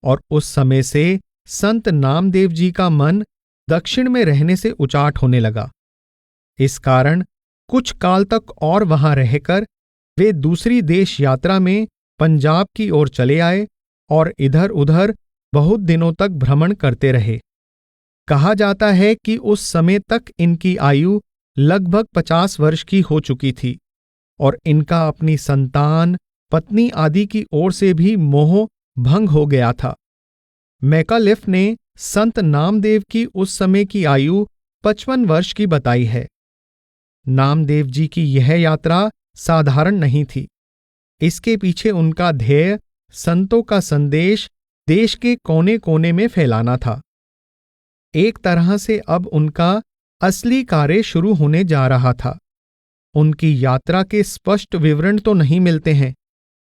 और उस समय से संत नामदेव जी का मन दक्षिण में रहने से उचाट होने लगा। इस कारण कुछ काल तक और वहां रहकर वे दूसरी देश यात्रा में पंजाब की ओर चले आए और इधर उधर बहुत दिनों तक भ्रमण करते रहे। कहा जाता है कि उस समय तक इनकी आयु लगभग 50 वर्ष की हो चुकी थी और इनका अपनी संतान, पत्नी आदि की ओर से भी मोह भंग हो गया था। मैकालिफ ने संत नामदेव की उस समय की आयु 55 वर्ष की बताई है। नामदेव जी की यह यात्रा साधारण नहीं थी। इसके पीछे उनका ध्येय संतों का संदेश देश के कोने कोने में फैलाना था। एक तरह से अब उनका असली कार्य शुरू होने जा रहा था। उनकी यात्रा के स्पष्ट विवरण तो नहीं मिलते हैं,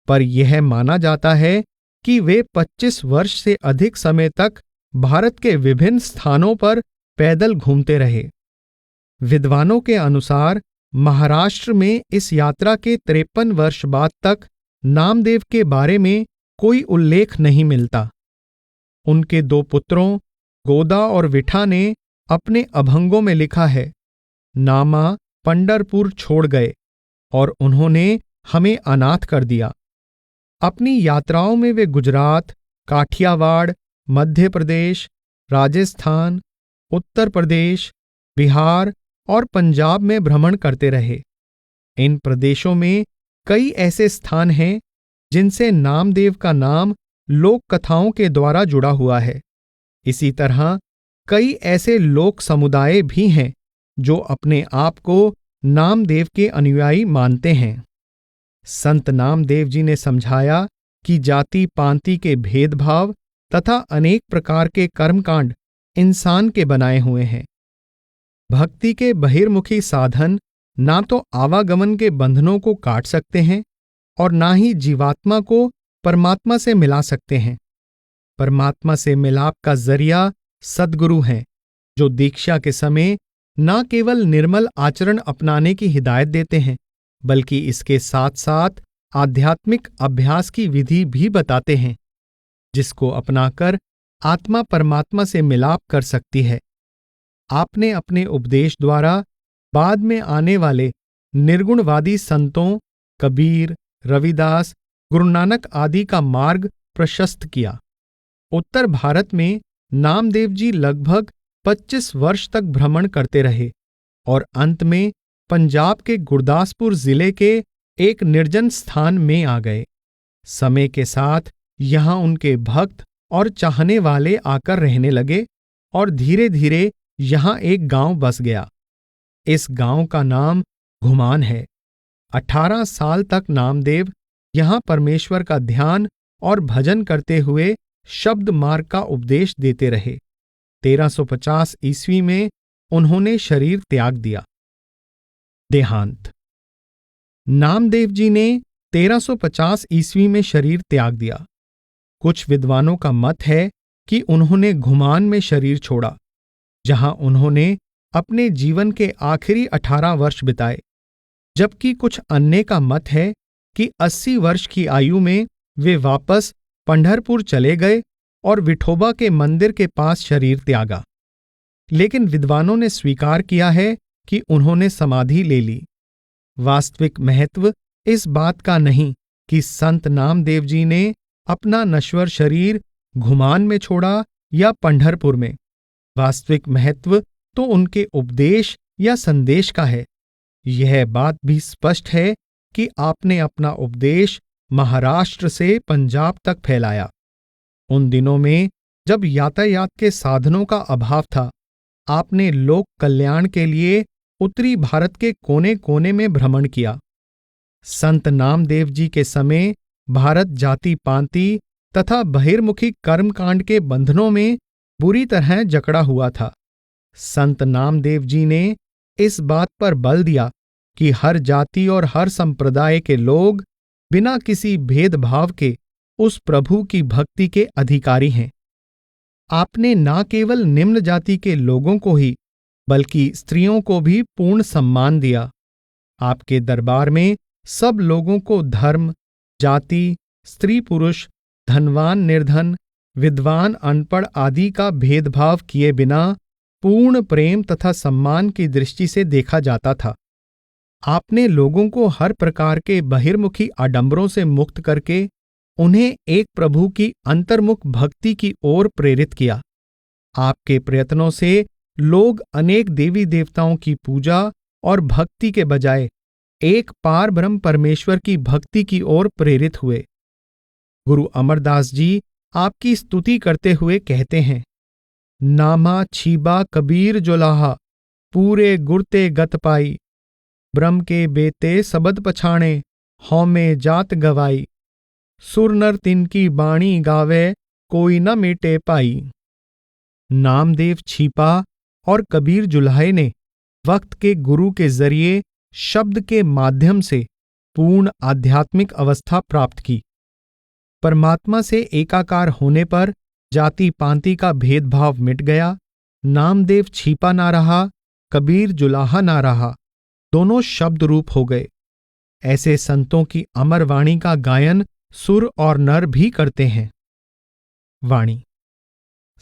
पर यह माना जाता है कि वे 25 वर्ष से अधिक समय तक भारत के विभिन्न स्थानों पर पैदल घूमते रहे। विद्वानों के अनुसार महाराष्ट्र में इस यात्रा के 53 वर्ष बाद तक नामदेव के बारे में कोई उल्लेख नहीं मिलता। उनके 2 पुत्रों गोदा और विठा ने अपने अभंगों में लिखा है, नामा पंढरपुर छोड़ गए और उन्होंने हमें अनाथ कर दिया। अपनी यात्राओं में वे गुजरात, काठियावाड़, मध्य प्रदेश, राजस्थान, उत्तर प्रदेश, बिहार और पंजाब में भ्रमण करते रहे। इन प्रदेशों में कई ऐसे स्थान हैं जिनसे नामदेव का नाम लोक कथाओं के द्वारा जुड़ा हुआ है। इसी तरह कई ऐसे लोक समुदाय भी हैं जो अपने आप को नामदेव के अनुयायी मानते हैं। संत नामदेव जी ने समझाया कि जाति पांति के भेदभाव तथा अनेक प्रकार के कर्मकांड इंसान के बनाए हुए हैं। भक्ति के बहिर्मुखी साधन ना तो आवागमन के बंधनों को काट सकते हैं और ना ही जीवात्मा को परमात्मा से मिला सकते हैं। परमात्मा से मिलाप का जरिया सद्गुरु हैं, जो दीक्षा के समय न केवल निर्मल आचरण अपनाने की हिदायत देते हैं, बल्कि इसके साथ साथ आध्यात्मिक अभ्यास की विधि भी बताते हैं, जिसको अपनाकर आत्मा परमात्मा से मिलाप कर सकती है। आपने अपने उपदेश द्वारा बाद में आने वाले निर्गुणवादी संतों कबीर, रविदास, गुरु नानक आदि का मार्ग प्रशस्त किया। उत्तर भारत में नामदेव जी लगभग 25 वर्ष तक भ्रमण करते रहे और अंत में पंजाब के गुरदासपुर जिले के एक निर्जन स्थान में आ गए। समय के साथ यहाँ उनके भक्त और चाहने वाले आकर रहने लगे और धीरे धीरे यहाँ एक गांव बस गया। इस गांव का नाम घुमान है। 18 साल तक नामदेव यहाँ परमेश्वर का ध्यान और भजन करते हुए शब्द मार्ग का उपदेश देते रहे। 1350 ईस्वी में उन्होंने शरीर त्याग दिया। देहांत। नामदेव जी ने 1350 ईस्वी में शरीर त्याग दिया। कुछ विद्वानों का मत है कि उन्होंने घुमान में शरीर छोड़ा, जहां उन्होंने अपने जीवन के आखिरी 18 वर्ष बिताए, जबकि कुछ अन्य का मत है कि 80 वर्ष की आयु में वे वापस पंढरपुर चले गए और विठोबा के मंदिर के पास शरीर त्यागा। लेकिन विद्वानों ने स्वीकार किया है कि उन्होंने समाधि ले ली। वास्तविक महत्व इस बात का नहीं कि संत नामदेव जी ने अपना नश्वर शरीर घुमान में छोड़ा या पंढरपुर में। वास्तविक महत्व तो उनके उपदेश या संदेश का है। यह बात भी स्पष्ट है कि आपने अपना उपदेश महाराष्ट्र से पंजाब तक फैलाया। उन दिनों में जब यातायात के साधनों का अभाव था, आपने लोक कल्याण के लिए उत्तरी भारत के कोने कोने में भ्रमण किया। संत नामदेव जी के समय भारत जाति पांति तथा बहिर्मुखी कर्मकांड के बंधनों में बुरी तरह जकड़ा हुआ था। संत नामदेव जी ने इस बात पर बल दिया कि हर जाति और हर संप्रदाय के लोग बिना किसी भेदभाव के उस प्रभु की भक्ति के अधिकारी हैं। आपने न केवल निम्न जाति के लोगों को ही बल्कि स्त्रियों को भी पूर्ण सम्मान दिया। आपके दरबार में सब लोगों को धर्म, जाति, स्त्री पुरुष, धनवान निर्धन, विद्वान अनपढ़ आदि का भेदभाव किए बिना पूर्ण प्रेम तथा सम्मान की दृष्टि से देखा जाता था। आपने लोगों को हर प्रकार के बहिर्मुखी आडंबरों से मुक्त करके उन्हें एक प्रभु की अंतर्मुख भक्ति की ओर प्रेरित किया। आपके प्रयत्नों से लोग अनेक देवी देवताओं की पूजा और भक्ति के बजाय एक पार ब्रह्म परमेश्वर की भक्ति की ओर प्रेरित हुए। गुरु अमरदास जी आपकी स्तुति करते हुए कहते हैं, नामा छीबा कबीर जोलाहा, पूरे गुरते गत पाई, ब्रह्म के बेते सबद पछाणे, हौमे जात गवाई, सुर नर तिनकी बाणी गावे, कोई न मेटे पाई। नामदेव छीपा और कबीर जुल्हे ने वक्त के गुरु के जरिए शब्द के माध्यम से पूर्ण आध्यात्मिक अवस्था प्राप्त की। परमात्मा से एकाकार होने पर जाति पांति का भेदभाव मिट गया। नामदेव छीपा ना रहा, कबीर जुलाहा ना रहा, दोनों शब्द रूप हो गए। ऐसे संतों की अमर वाणी का गायन सुर और नर भी करते हैं। वाणी।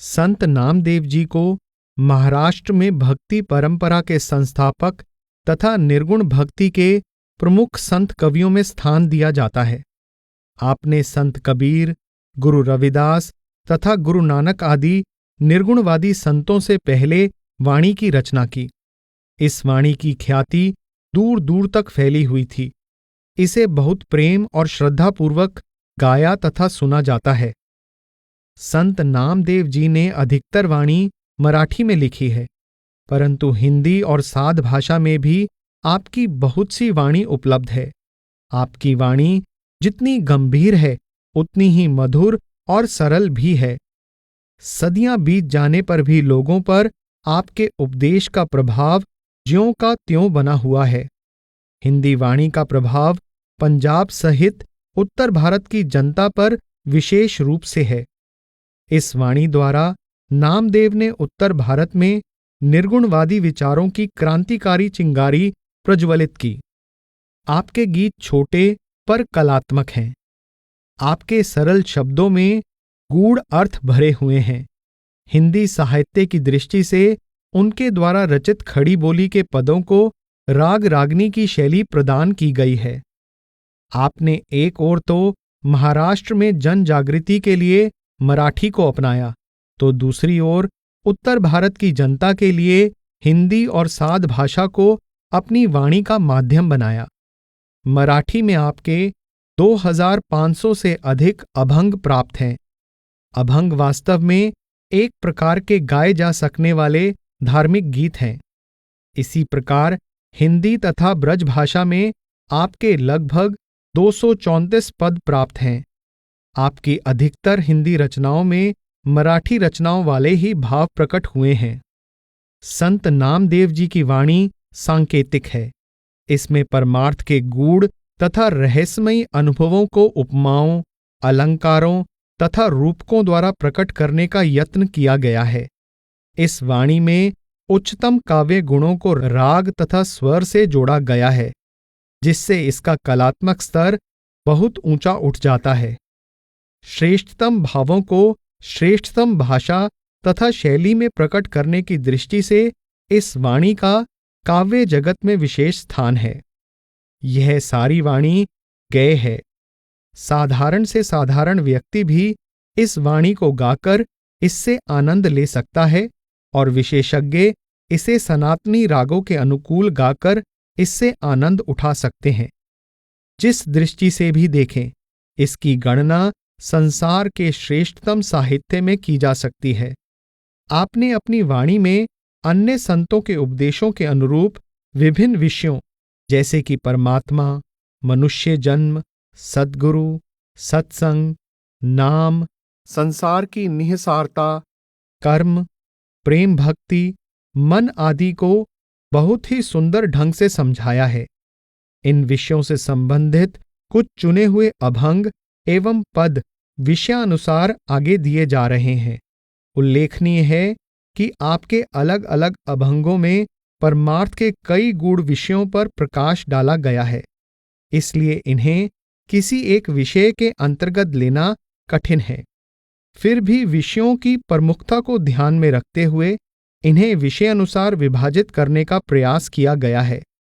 संत नामदेव जी को महाराष्ट्र में भक्ति परंपरा के संस्थापक तथा निर्गुण भक्ति के प्रमुख संत कवियों में स्थान दिया जाता है। आपने संत कबीर, गुरु रविदास तथा गुरु नानक आदि निर्गुणवादी संतों से पहले वाणी की रचना की। इस वाणी की ख्याति दूर दूर तक फैली हुई थी। इसे बहुत प्रेम और श्रद्धापूर्वक गाया तथा सुना जाता है। संत नामदेव जी ने अधिकतर वाणी मराठी में लिखी है, परंतु हिंदी और साध भाषा में भी आपकी बहुत सी वाणी उपलब्ध है। आपकी वाणी जितनी गंभीर है उतनी ही मधुर और सरल भी है। सदियां बीत जाने पर भी लोगों पर आपके उपदेश का प्रभाव ज्यों का त्यों बना हुआ है। हिंदी वाणी का प्रभाव पंजाब सहित उत्तर भारत की जनता पर विशेष रूप से है। इस वाणी द्वारा नामदेव ने उत्तर भारत में निर्गुणवादी विचारों की क्रांतिकारी चिंगारी प्रज्वलित की। आपके गीत छोटे पर कलात्मक हैं। आपके सरल शब्दों में गूढ़ अर्थ भरे हुए हैं। हिंदी साहित्य की दृष्टि से उनके द्वारा रचित खड़ी बोली के पदों को राग रागनी की शैली प्रदान की गई है। आपने एक ओर तो महाराष्ट्र में जन जागृति के लिए मराठी को अपनाया, तो दूसरी ओर उत्तर भारत की जनता के लिए हिंदी और साध भाषा को अपनी वाणी का माध्यम बनाया। मराठी में आपके 2500 से अधिक अभंग प्राप्त हैं। अभंग वास्तव में एक प्रकार के गाए जा सकने वाले धार्मिक गीत हैं। इसी प्रकार हिंदी तथा ब्रज भाषा में आपके लगभग 234 पद प्राप्त हैं। आपकी अधिकतर हिंदी रचनाओं में मराठी रचनाओं वाले ही भाव प्रकट हुए हैं। संत नामदेव जी की वाणी सांकेतिक है। इसमें परमार्थ के गूढ़ तथा रहस्यमयी अनुभवों को उपमाओं, अलंकारों तथा रूपकों द्वारा प्रकट करने का यत्न किया गया है। इस वाणी में उच्चतम काव्य गुणों को राग तथा स्वर से जोड़ा गया है, जिससे इसका कलात्मक स्तर बहुत ऊंचा उठ जाता है। श्रेष्ठतम भावों को श्रेष्ठतम भाषा तथा शैली में प्रकट करने की दृष्टि से इस वाणी का काव्य जगत में विशेष स्थान है। यह सारी वाणी गेय है। साधारण से साधारण व्यक्ति भी इस वाणी को गाकर इससे आनंद ले सकता है और विशेषज्ञ इसे सनातनी रागों के अनुकूल गाकर इससे आनंद उठा सकते हैं। जिस दृष्टि से भी देखें, इसकी गणना संसार के श्रेष्ठतम साहित्य में की जा सकती है। आपने अपनी वाणी में अन्य संतों के उपदेशों के अनुरूप विभिन्न विषयों जैसे कि परमात्मा, मनुष्य जन्म, सद्गुरु, सत्संग, नाम, संसार की निहिसारता, कर्म, प्रेम भक्ति, मन आदि को बहुत ही सुंदर ढंग से समझाया है। इन विषयों से संबंधित कुछ चुने हुए अभंग एवं पद विषयानुसार आगे दिए जा रहे हैं। उल्लेखनीय है कि आपके अलग अलग अभंगों में परमार्थ के कई गूढ़ विषयों पर प्रकाश डाला गया है, इसलिए इन्हें किसी एक विषय के अंतर्गत लेना कठिन है। फिर भी विषयों की प्रमुखता को ध्यान में रखते हुए इन्हें विषयानुसार विभाजित करने का प्रयास किया गया है।